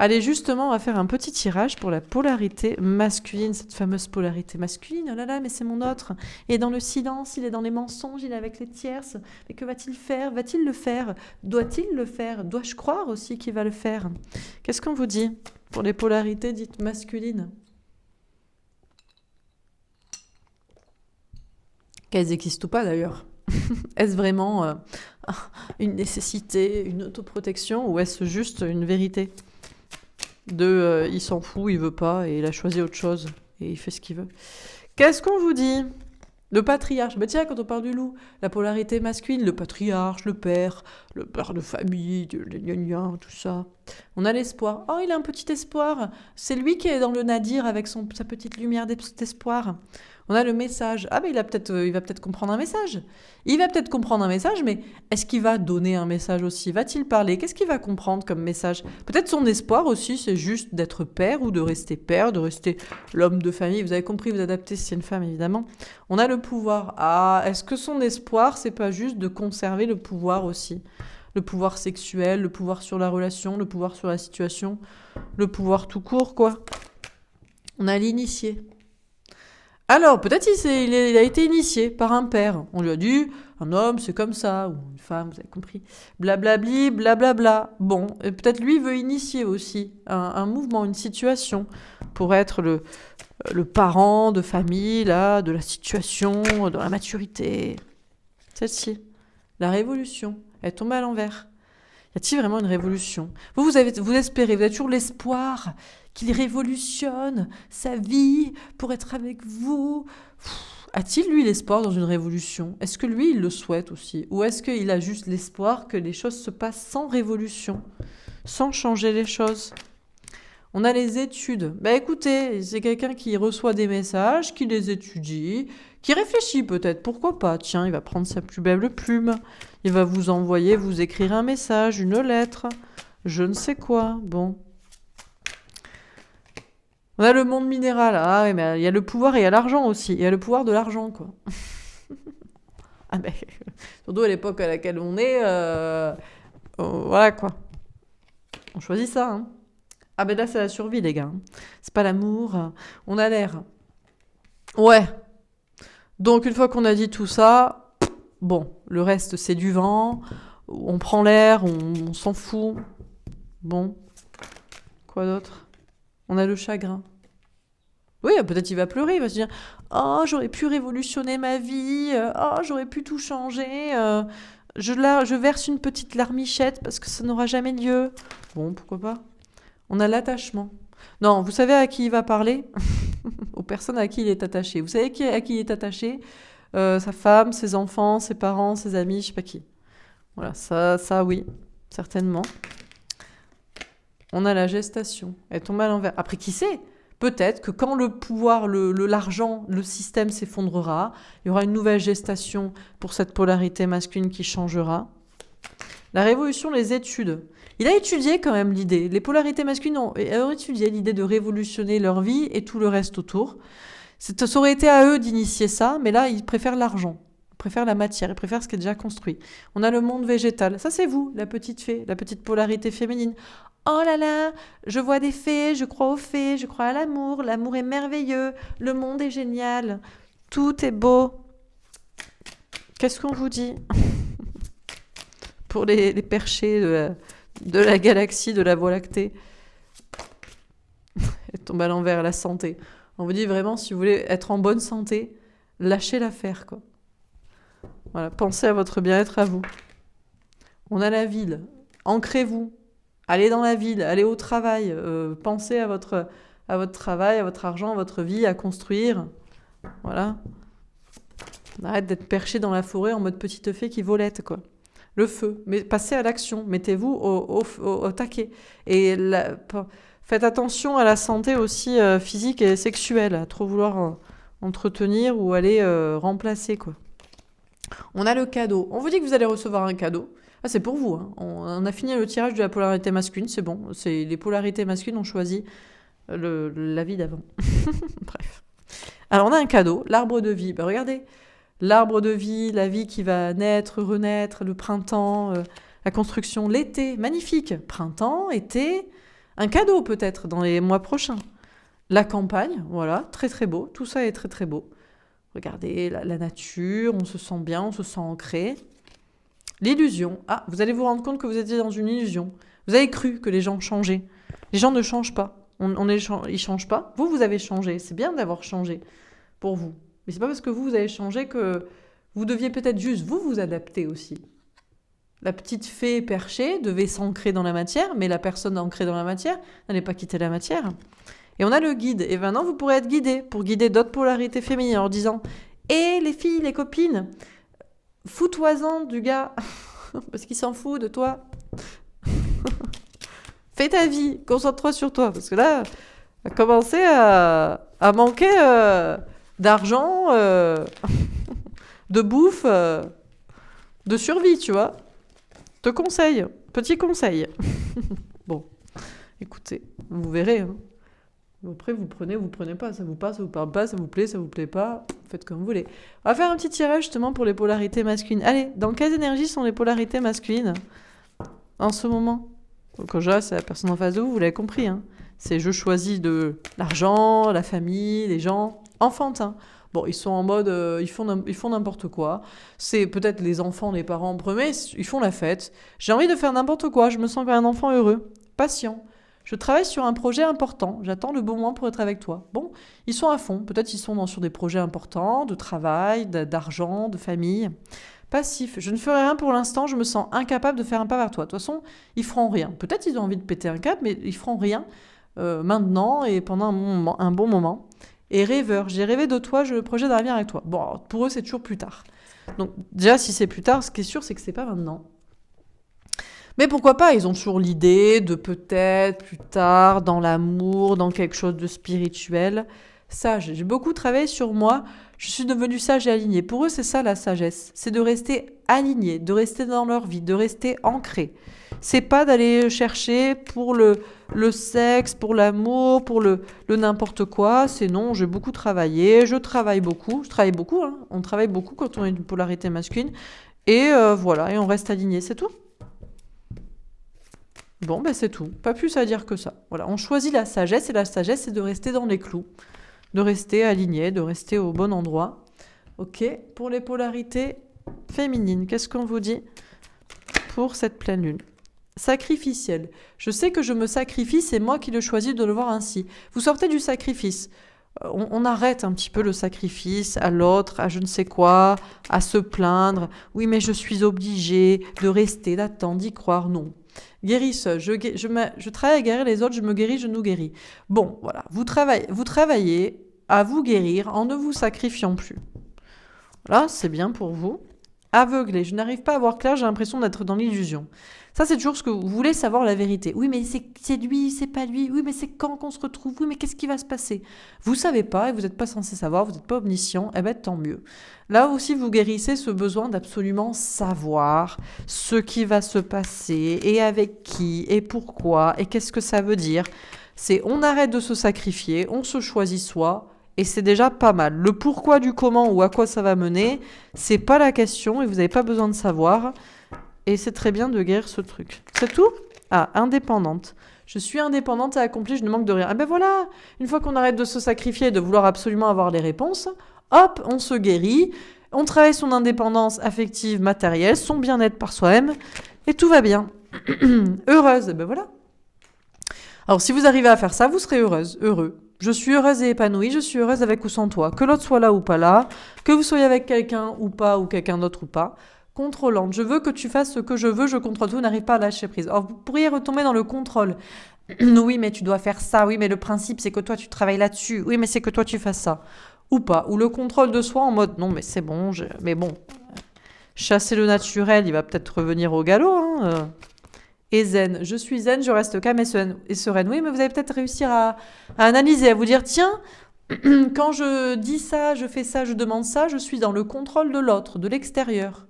Allez, justement, on va faire un petit tirage pour la polarité masculine, cette fameuse polarité masculine. Oh là là, mais c'est mon autre. Il est dans le silence, il est dans les mensonges, il est avec les tierces. Mais que va-t-il faire ? Va-t-il le faire ? Doit-il le faire ? Dois-je croire aussi qu'il va le faire ? Qu'est-ce qu'on vous dit pour les polarités dites masculines ? Qu'elles existent ou pas d'ailleurs. Est-ce vraiment une nécessité, une autoprotection, ou est-ce juste une vérité ? Il s'en fout, il veut pas, et il a choisi autre chose, et il fait ce qu'il veut. Qu'est-ce qu'on vous dit ? Le patriarche. Tiens, quand on parle du loup, la polarité masculine, le patriarche, le père de famille, tout ça. On a l'espoir. Oh, il a un petit espoir. C'est lui qui est dans le nadir avec sa petite lumière d'espoir. On a le message. Ah, mais il va peut-être comprendre un message. Il va peut-être comprendre un message, mais est-ce qu'il va donner un message aussi ? Va-t-il parler ? Qu'est-ce qu'il va comprendre comme message ? Peut-être son espoir aussi, c'est juste d'être père, ou de rester l'homme de famille. Vous avez compris, vous adaptez si c'est une femme, évidemment. On a le pouvoir. Ah, est-ce que son espoir, c'est pas juste de conserver le pouvoir aussi ? Le pouvoir sexuel, le pouvoir sur la relation, le pouvoir sur la situation, le pouvoir tout court, quoi. On a l'initié. Alors, peut-être il a été initié par un père. On lui a dit, un homme, c'est comme ça, ou une femme, vous avez compris. Blablabli, blablabla. Bon, et peut-être lui veut initier aussi un mouvement, une situation, pour être le parent de famille, là, de la situation, de la maturité. Celle-ci, la révolution, elle tombe à l'envers. Y a-t-il vraiment une révolution ? Vous espérez, vous avez toujours l'espoir qu'il révolutionne sa vie pour être avec vous. A-t-il, lui, l'espoir dans une révolution ? Est-ce que lui, il le souhaite aussi ? Ou est-ce qu'il a juste l'espoir que les choses se passent sans révolution, sans changer les choses ? On a les études. Écoutez, c'est quelqu'un qui reçoit des messages, qui les étudie, qui réfléchit peut-être, pourquoi pas. Tiens, il va prendre sa plus belle plume, il va vous écrire un message, une lettre, je ne sais quoi. Bon. On a le monde minéral. Ah oui, mais il y a le pouvoir et il y a l'argent aussi. Il y a le pouvoir de l'argent, quoi. Surtout à l'époque à laquelle on est, voilà, quoi. On choisit ça, hein. Là, c'est la survie, les gars. C'est pas l'amour. On a l'air. Ouais. Donc, une fois qu'on a dit tout ça, bon, le reste, c'est du vent. On prend l'air, on s'en fout. Bon. Quoi d'autre ? On a le chagrin. Oui, peut-être il va pleurer, il va se dire « Oh, j'aurais pu révolutionner ma vie. Oh, j'aurais pu tout changer. Je verse une petite larmichette parce que ça n'aura jamais lieu. » Bon, pourquoi pas ? On a l'attachement. Non, vous savez à qui il va parler ? Aux personnes à qui il est attaché. Vous savez à qui il est attaché ? Sa femme, ses enfants, ses parents, ses amis, je sais pas qui. Voilà, ça oui, certainement. On a la gestation. Elle tombe à l'envers. Après, qui sait ? Peut-être que quand le pouvoir, l'argent, le système s'effondrera, il y aura une nouvelle gestation pour cette polarité masculine qui changera. La révolution, les études. Il a étudié quand même l'idée. Les polarités masculines ont étudié l'idée de révolutionner leur vie et tout le reste autour. Ça aurait été à eux d'initier ça, mais là, ils préfèrent l'argent. Ils préfèrent la matière, ils préfèrent ce qui est déjà construit. On a le monde végétal. Ça, c'est vous, la petite fée, la petite polarité féminine. Oh là là, je vois des fées, je crois aux fées, je crois à l'amour. L'amour est merveilleux, le monde est génial, tout est beau. Qu'est-ce qu'on vous dit ? Pour les perchés de la galaxie, de la Voie lactée. Elle tombe à l'envers, la santé. On vous dit vraiment, si vous voulez être en bonne santé, lâchez l'affaire, quoi. Voilà, pensez à votre bien-être à vous. On a la ville. Ancrez-vous. Allez dans la ville, allez au travail. Pensez à votre travail, à votre argent, à votre vie, à construire. Voilà. On arrête d'être perché dans la forêt en mode petite fée qui volette, quoi. le feu. Mais passez à l'action, mettez-vous au taquet. Et faites attention à la santé aussi physique et sexuelle, à trop vouloir entretenir ou aller remplacer, quoi. On a le cadeau. On vous dit que vous allez recevoir un cadeau. Ah, c'est pour vous, hein. On a fini le tirage de la polarité masculine, c'est bon. Les polarités masculines ont choisi la vie d'avant. Bref. Alors, on a un cadeau, l'arbre de vie. Ben, regardez, l'arbre de vie, la vie qui va naître, renaître, le printemps, la construction, l'été, magnifique. Printemps, été, un cadeau peut-être dans les mois prochains. La campagne, voilà, très très beau. Tout ça est très très beau. Regardez la nature, on se sent bien, on se sent ancré. L'illusion. Ah, vous allez vous rendre compte que vous étiez dans une illusion. Vous avez cru que les gens changeaient. Les gens ne changent pas. Ils changent pas. Vous avez changé. C'est bien d'avoir changé pour vous. Mais c'est pas parce que vous avez changé que vous deviez peut-être juste vous adapter aussi. La petite fée perchée devait s'ancrer dans la matière, mais la personne ancrée dans la matière n'allait pas quitter la matière. Et on a le guide. Et maintenant, vous pourrez être guidé pour guider d'autres polarités féminines en leur disant « Eh, les filles, les copines, fous-toi-en du gars, parce qu'il s'en fout de toi. Fais ta vie, concentre-toi sur toi. » Parce que là, on va commencer à manquer d'argent, de bouffe, de survie, tu vois. Te conseille, petit conseil. Bon, écoutez, vous verrez, hein. Après, vous prenez pas, ça vous parle pas, ça vous plaît pas, faites comme vous voulez. On va faire un petit tirage justement pour les polarités masculines. Allez, dans quelles énergies sont les polarités masculines en ce moment? Donc là, c'est la personne en face de vous, vous l'avez compris, hein. C'est je choisis de l'argent, la famille, les gens enfantins. Bon, ils sont en mode, ils font n'importe quoi. C'est peut-être les enfants, les parents en premier, ils font la fête. J'ai envie de faire n'importe quoi, je me sens comme un enfant heureux, patient. Je travaille sur un projet important, j'attends le bon moment pour être avec toi. Bon, ils sont à fond, peut-être ils sont sur des projets importants, de travail, d'argent, de famille. Passif, je ne ferai rien pour l'instant, je me sens incapable de faire un pas vers toi. De toute façon, ils feront rien. Peut-être ils ont envie de péter un câble, mais ils feront rien maintenant et pendant un bon moment. Et rêveur, j'ai rêvé de toi, je le projette d'avenir avec toi. Bon, alors, pour eux, c'est toujours plus tard. Donc déjà, si c'est plus tard, ce qui est sûr, c'est que c'est pas maintenant. Mais pourquoi pas, ils ont toujours l'idée de peut-être plus tard, dans l'amour, dans quelque chose de spirituel. Sage, j'ai beaucoup travaillé sur moi, je suis devenue sage et alignée. Pour eux, c'est ça la sagesse, c'est de rester aligné, de rester dans leur vie, de rester ancré. C'est pas d'aller chercher pour le sexe, pour l'amour, pour le n'importe quoi. C'est non, j'ai beaucoup travaillé, je travaille beaucoup, hein. On travaille beaucoup quand on a une polarité masculine. Et voilà, et on reste aligné, c'est tout. Bon, ben c'est tout. Pas plus à dire que ça. Voilà, on choisit la sagesse, et la sagesse, c'est de rester dans les clous, de rester aligné, de rester au bon endroit. Ok, pour les polarités féminines, qu'est-ce qu'on vous dit pour cette pleine lune? Sacrificiel. Je sais que je me sacrifie, c'est moi qui le choisis de le voir ainsi. Vous sortez du sacrifice. On arrête un petit peu le sacrifice à l'autre, à je ne sais quoi, à se plaindre. Oui, mais je suis obligée de rester, d'attendre, d'y croire. Non. Guérisseuse, je travaille à guérir les autres, je me guéris, je nous guéris. Bon, voilà, vous travaillez à vous guérir en ne vous sacrifiant plus. Voilà, c'est bien pour vous. Aveuglé, je n'arrive pas à voir clair, j'ai l'impression d'être dans l'illusion. Ça, c'est toujours ce que vous voulez savoir la vérité. Oui, mais c'est lui, c'est pas lui. Oui, mais c'est quand qu'on se retrouve. Oui, mais qu'est-ce qui va se passer? Vous savez pas et vous n'êtes pas censé savoir, vous n'êtes pas omniscient. Eh bien, tant mieux. Là aussi, vous guérissez ce besoin d'absolument savoir ce qui va se passer et avec qui et pourquoi et qu'est-ce que ça veut dire. C'est on arrête de se sacrifier, on se choisit soi. Et c'est déjà pas mal. Le pourquoi du comment ou à quoi ça va mener, c'est pas la question et vous n'avez pas besoin de savoir. Et c'est très bien de guérir ce truc. C'est tout? Ah, indépendante. Je suis indépendante et accomplie, je ne manque de rien. Ah ben voilà, une fois qu'on arrête de se sacrifier et de vouloir absolument avoir les réponses, hop, on se guérit, on travaille son indépendance affective, matérielle, son bien-être par soi-même, et tout va bien. Heureuse, ben voilà. Alors si vous arrivez à faire ça, vous serez heureuse, heureux. Je suis heureuse et épanouie, je suis heureuse avec ou sans toi. Que l'autre soit là ou pas là, que vous soyez avec quelqu'un ou pas, ou quelqu'un d'autre ou pas. Contrôlante, je veux que tu fasses ce que je veux, je contrôle tout, n'arrive pas à lâcher prise. Or, vous pourriez retomber dans le contrôle. Oui, mais tu dois faire ça, oui, mais le principe, c'est que toi, tu travailles là-dessus. Oui, mais c'est que toi, tu fasses ça. Ou pas. Ou le contrôle de soi en mode, non, mais c'est bon, mais bon, chasser le naturel, il va peut-être revenir au galop. Hein. Et zen, je suis zen, je reste calme et sereine. Oui, mais vous allez peut-être réussir à analyser, à vous dire, tiens, quand je dis ça, je fais ça, je demande ça, je suis dans le contrôle de l'autre, de l'extérieur.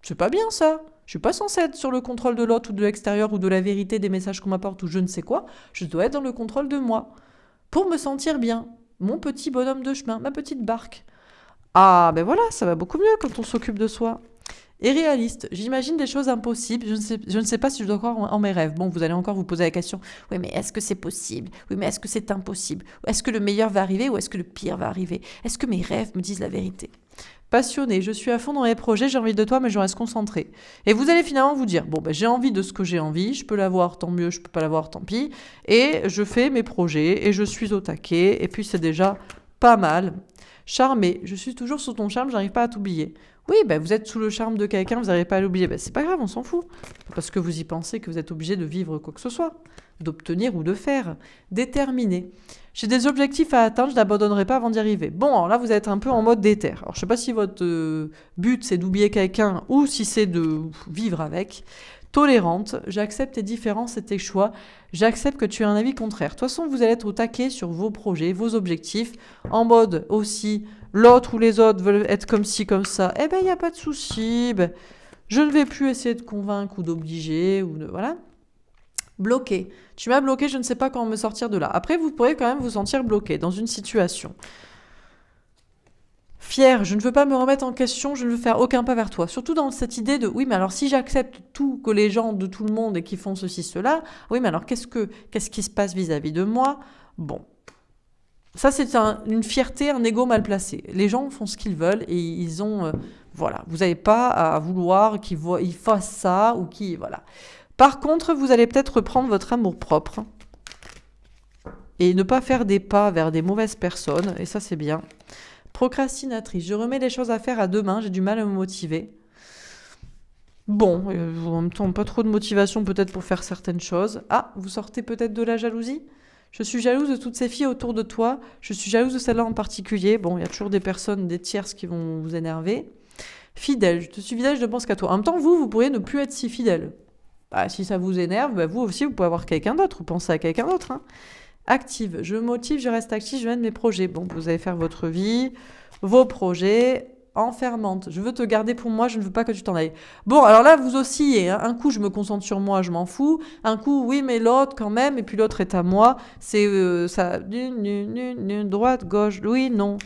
C'est pas bien ça. Je suis pas censée être sur le contrôle de l'autre ou de l'extérieur ou de la vérité des messages qu'on m'apporte ou je ne sais quoi. Je dois être dans le contrôle de moi pour me sentir bien. Mon petit bonhomme de chemin, ma petite barque. Ah, ben voilà, ça va beaucoup mieux quand on s'occupe de soi. Et réaliste, j'imagine des choses impossibles, je ne sais pas si je dois croire en mes rêves. Bon, vous allez encore vous poser la question, oui, mais est-ce que c'est possible? Oui, mais est-ce que c'est impossible? Est-ce que le meilleur va arriver ou est-ce que le pire va arriver? Est-ce que mes rêves me disent la vérité? Passionné, je suis à fond dans mes projets, j'ai envie de toi, mais je reste concentré. Et vous allez finalement vous dire, bon, ben, j'ai envie de ce que j'ai envie, je peux l'avoir, tant mieux, je peux pas l'avoir, tant pis. Et je fais mes projets et je suis au taquet, et puis c'est déjà pas mal. Charmé, je suis toujours sous ton charme, j'arrive pas à t'oublier. Oui, ben vous êtes sous le charme de quelqu'un, vous n'arrivez pas à l'oublier. Ben, c'est pas grave, on s'en fout. Parce que vous y pensez que vous êtes obligé de vivre quoi que ce soit, d'obtenir ou de faire. Déterminé. J'ai des objectifs à atteindre, je n'abandonnerai pas avant d'y arriver. Bon, alors là, vous êtes un peu en mode déter. Alors, je sais pas si votre but, c'est d'oublier quelqu'un ou si c'est de vivre avec. Tolérante, j'accepte tes différences et tes choix. J'accepte que tu aies un avis contraire. De toute façon, vous allez être au taquet sur vos projets, vos objectifs, en mode aussi, l'autre ou les autres veulent être comme ci, comme ça. Eh ben, il n'y a pas de souci. Ben, je ne vais plus essayer de convaincre ou d'obliger ou de... Voilà. Bloqué. Tu m'as bloqué, je ne sais pas comment me sortir de là. Après, vous pourrez quand même vous sentir bloqué dans une situation. Fier, je ne veux pas me remettre en question, je ne veux faire aucun pas vers toi. Surtout dans cette idée de, oui, mais alors si j'accepte tout que les gens de tout le monde et qui font ceci, cela, oui, mais alors qu'est-ce qui se passe vis-à-vis de moi? Bon. Ça, c'est une fierté, un ego mal placé. Les gens font ce qu'ils veulent et ils ont... voilà, vous n'avez pas à vouloir qu'ils fassent ça ou qu'ils... Voilà. Par contre, vous allez peut-être reprendre votre amour-propre et ne pas faire des pas vers des mauvaises personnes, et ça, c'est bien. Procrastinatrice, je remets les choses à faire à demain, j'ai du mal à me motiver. Bon, en même temps, pas trop de motivation peut-être pour faire certaines choses. Ah, vous sortez peut-être de la jalousie? Je suis jalouse de toutes ces filles autour de toi, je suis jalouse de celle-là en particulier. Bon, il y a toujours des personnes, des tierces qui vont vous énerver. Fidèle, je te suis fidèle, je ne pense qu'à toi. En même temps, vous pourriez ne plus être si fidèle. Bah, si ça vous énerve, bah, vous aussi, vous pouvez avoir quelqu'un d'autre, ou penser à quelqu'un d'autre. Hein. Active, je me motive, je reste active, je mène mes projets. Bon, vous allez faire votre vie, vos projets. Enfermante, je veux te garder pour moi, je ne veux pas que tu t'en ailles. Bon, alors là, vous oscillez. Hein. Un coup, je me concentre sur moi, je m'en fous. Un coup, oui, mais l'autre quand même, et puis l'autre est à moi. C'est ça, droite, gauche, oui, non.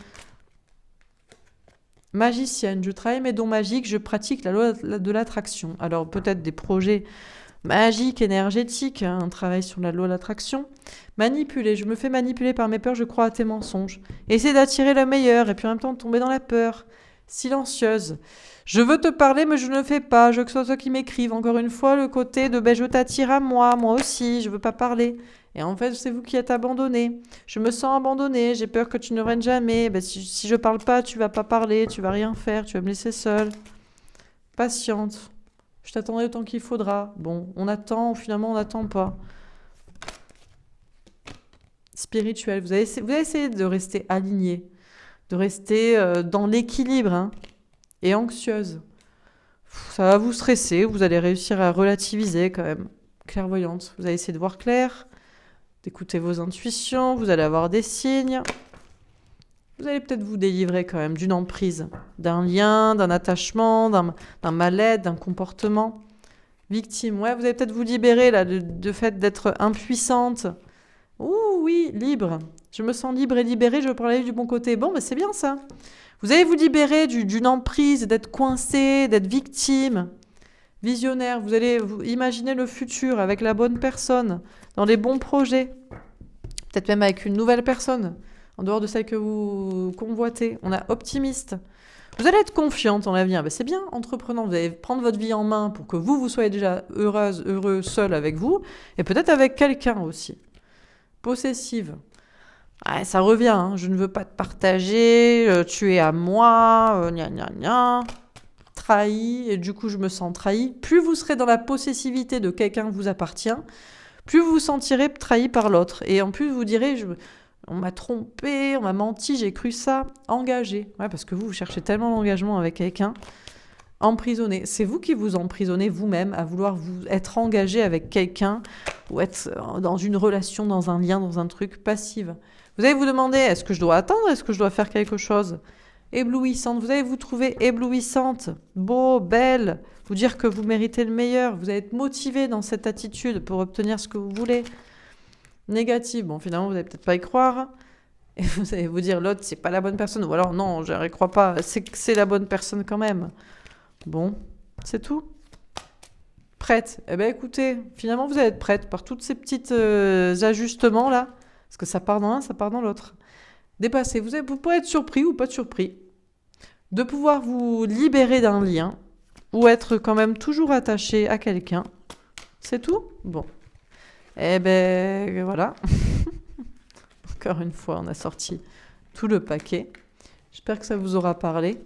Magicienne, je travaille mes dons magiques, je pratique la loi de l'attraction. Alors peut-être des projets magiques, énergétiques, hein, un travail sur la loi de l'attraction. Manipuler, je me fais manipuler par mes peurs, je crois à tes mensonges. Essayer d'attirer le meilleur et puis en même temps tomber dans la peur. Silencieuse, je veux te parler mais je ne le fais pas, je veux que ce soit toi qui m'écrive. Encore une fois, le côté de je t'attire à moi aussi, je veux pas parler. Et en fait, c'est vous qui êtes abandonné. Je me sens abandonnée, j'ai peur que tu ne reviennes jamais. Ben, si je parle pas, tu vas pas parler, tu vas rien faire, tu vas me laisser seule. Patiente. Je t'attendrai autant qu'il faudra. Bon, on attend, finalement on n'attend pas. Spirituel, vous allez essayer de rester aligné, de rester dans l'équilibre, hein, et anxieuse. Ça va vous stresser, vous allez réussir à relativiser quand même. Clairvoyante, vous allez essayer de voir clair, d'écouter vos intuitions, vous allez avoir des signes. Vous allez peut-être vous délivrer quand même d'une emprise, d'un lien, d'un attachement, d'un mal-être, d'un comportement. Victime, ouais, vous allez peut-être vous libérer là de fait d'être impuissante. Ouh oui, libre. Je me sens libre et libérée, je veux parler du bon côté. Bon, ben c'est bien ça. Vous allez vous libérer d'une emprise, d'être coincé, d'être victime. Visionnaire, vous allez vous imaginer le futur avec la bonne personne, dans les bons projets. Peut-être même avec une nouvelle personne, en dehors de celle que vous convoitez. On a optimiste. Vous allez être confiante en l'avenir. Ben c'est bien, entreprenant. Vous allez prendre votre vie en main pour que vous soyez déjà heureuse, heureux, seul avec vous, et peut-être avec quelqu'un aussi. Possessive. Ouais, ça revient, hein. Je ne veux pas te partager, tu es à moi, gna gna gna. Trahi, et du coup je me sens trahi. Plus vous serez dans la possessivité de quelqu'un qui vous appartient, plus vous vous sentirez trahi par l'autre. Et en plus vous direz, on m'a trompé, on m'a menti, j'ai cru ça. Engagé. Ouais, parce que vous cherchez tellement l'engagement avec quelqu'un. Emprisonné. C'est vous qui vous emprisonnez vous-même à vouloir vous être engagé avec quelqu'un ou être dans une relation, dans un lien, dans un truc passive. Vous allez vous demander, est-ce que je dois attendre? Est-ce que je dois faire quelque chose? Éblouissante. Vous allez vous trouver éblouissante, beau, belle, vous dire que vous méritez le meilleur. Vous allez être motivé dans cette attitude pour obtenir ce que vous voulez. Négative. Bon, finalement, vous n'allez peut-être pas y croire. Et vous allez vous dire, l'autre, c'est pas la bonne personne. Ou alors, non, je n'y crois pas. C'est la bonne personne quand même. Bon, c'est tout. Prête. Eh bien, écoutez, finalement, vous allez être prête par tous ces petits ajustements là. Parce que ça part dans l'un, ça part dans l'autre. Dépassez. Vous pourrez être surpris ou pas surpris de pouvoir vous libérer d'un lien ou être quand même toujours attaché à quelqu'un. C'est tout? Bon. Eh ben, voilà. Encore une fois, on a sorti tout le paquet. J'espère que ça vous aura parlé.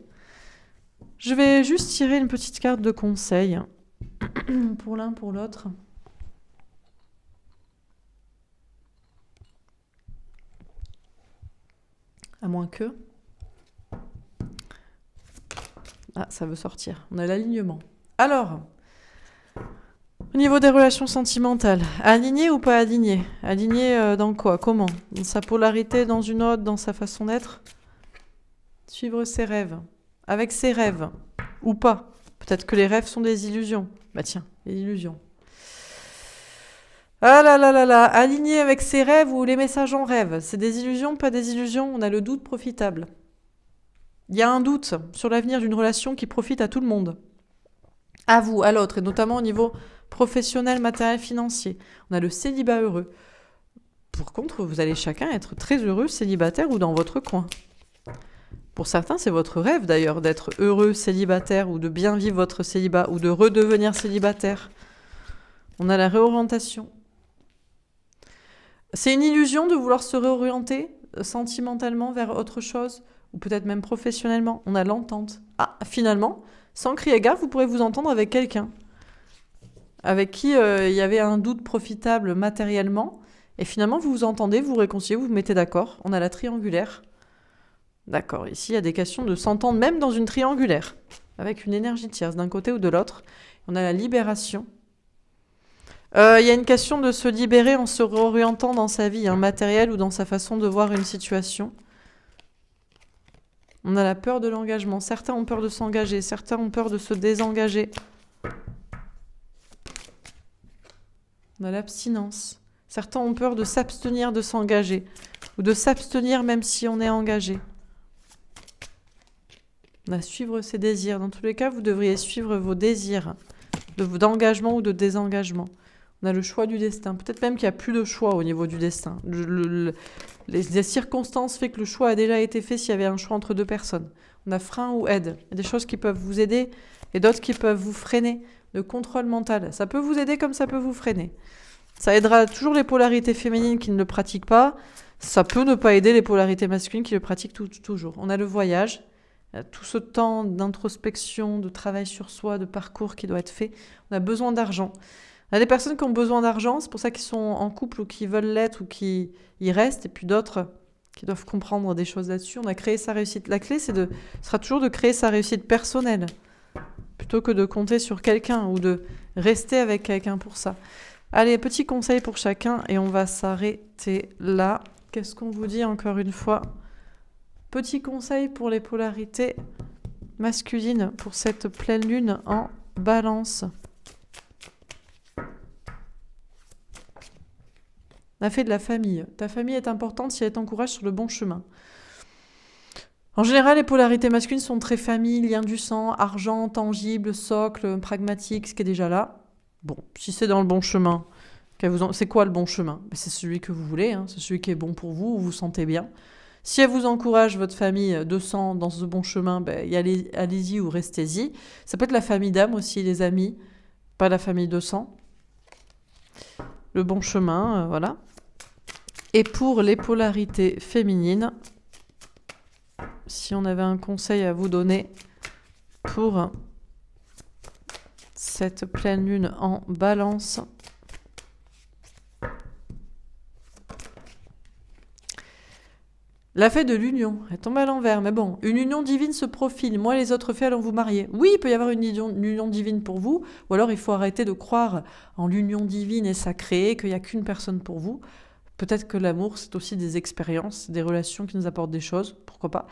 Je vais juste tirer une petite carte de conseil pour l'un, pour l'autre. À moins que... Ah, ça veut sortir. On a l'alignement. Alors, au niveau des relations sentimentales, aligné ou pas aligné? Aligné dans quoi? Comment? Dans sa polarité, dans une autre, dans sa façon d'être? Suivre ses rêves. Avec ses rêves. Ou pas. Peut-être que les rêves sont des illusions. Bah tiens, les illusions. Ah là là là là, aligné avec ses rêves ou les messages en rêve. C'est des illusions, pas des illusions. On a le doute profitable. Il y a un doute sur l'avenir d'une relation qui profite à tout le monde. À vous, à l'autre, et notamment au niveau professionnel, matériel, financier. On a le célibat heureux. Par contre, vous allez chacun être très heureux célibataire ou dans votre coin. Pour certains, c'est votre rêve d'ailleurs d'être heureux célibataire ou de bien vivre votre célibat ou de redevenir célibataire. On a la réorientation. C'est une illusion de vouloir se réorienter sentimentalement vers autre chose ou peut-être même professionnellement. On a l'entente. Ah, finalement, sans crier gare, vous pourrez vous entendre avec quelqu'un avec qui il y avait un doute profitable matériellement et finalement vous vous entendez, vous vous réconciliez, vous vous mettez d'accord. On a la triangulaire. D'accord, ici il y a des questions de s'entendre même dans une triangulaire, avec une énergie tierce d'un côté ou de l'autre. On a la libération. Il y a une question de se libérer en se réorientant dans sa vie matérielle ou dans sa façon de voir une situation. On a la peur de l'engagement. Certains ont peur de s'engager, certains ont peur de se désengager. On a l'abstinence. Certains ont peur de s'abstenir de s'engager ou de s'abstenir même si on est engagé. On a suivre ses désirs. Dans tous les cas, vous devriez suivre vos désirs d'engagement ou de désengagement. On a le choix du destin. Peut-être même qu'il n'y a plus de choix au niveau du destin. Les circonstances font que le choix a déjà été fait s'il y avait un choix entre deux personnes. On a frein ou aide. Il y a des choses qui peuvent vous aider et d'autres qui peuvent vous freiner. Le contrôle mental. Ça peut vous aider comme ça peut vous freiner. Ça aidera toujours les polarités féminines qui ne le pratiquent pas. Ça peut ne pas aider les polarités masculines qui le pratiquent toujours. On a le voyage. Tout ce temps d'introspection, de travail sur soi, de parcours qui doit être fait. On a besoin d'argent. On a des personnes qui ont besoin d'argent, c'est pour ça qu'ils sont en couple ou qui veulent l'être ou qui y restent, et puis d'autres qui doivent comprendre des choses là-dessus. On a créé sa réussite. La clé, sera toujours de créer sa réussite personnelle, plutôt que de compter sur quelqu'un ou de rester avec quelqu'un pour ça. Allez, petit conseil pour chacun, et on va s'arrêter là. Qu'est-ce qu'on vous dit encore une fois ? Petit conseil pour les polarités masculines pour cette pleine lune en Balance. On a fait de la famille. Ta famille est importante si elle t'encourage sur le bon chemin. En général, les polarités masculines sont très famille, lien du sang, argent, tangible, socle, pragmatique, ce qui est déjà là. Bon, si c'est dans le bon chemin, c'est quoi le bon chemin ? C'est celui que vous voulez, c'est celui qui est bon pour vous, où vous vous sentez bien. Si elle vous encourage, votre famille de sang, dans ce bon chemin, allez-y ou restez-y. Ça peut être la famille d'âme aussi, les amis, pas la famille de sang. Le bon chemin, voilà. Et pour les polarités féminines, si on avait un conseil à vous donner pour cette pleine lune en Balance, La fée de l'union, elle tombe à l'envers, mais bon, une union divine se profile, moi les autres fées allons vous marier. Oui, il peut y avoir une union divine pour vous, ou alors il faut arrêter de croire en l'union divine et sacrée, qu'il n'y a qu'une personne pour vous. Peut-être que l'amour, c'est aussi des expériences, des relations qui nous apportent des choses, pourquoi pas.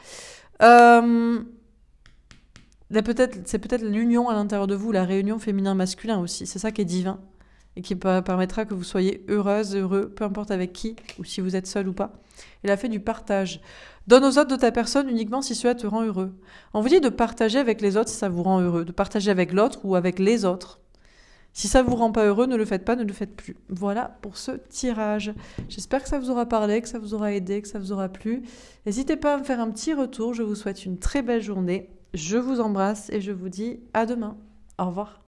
C'est peut-être l'union à l'intérieur de vous, la réunion féminin-masculin aussi, c'est ça qui est divin, et qui permettra que vous soyez heureuse, heureux, peu importe avec qui, ou si vous êtes seul ou pas. Et la fée du partage. Donne aux autres de ta personne uniquement si cela te rend heureux. On vous dit de partager avec les autres si ça vous rend heureux, de partager avec l'autre ou avec les autres. Si ça vous rend pas heureux, ne le faites pas, ne le faites plus. Voilà pour ce tirage. J'espère que ça vous aura parlé, que ça vous aura aidé, que ça vous aura plu. N'hésitez pas à me faire un petit retour. Je vous souhaite une très belle journée. Je vous embrasse et je vous dis à demain. Au revoir.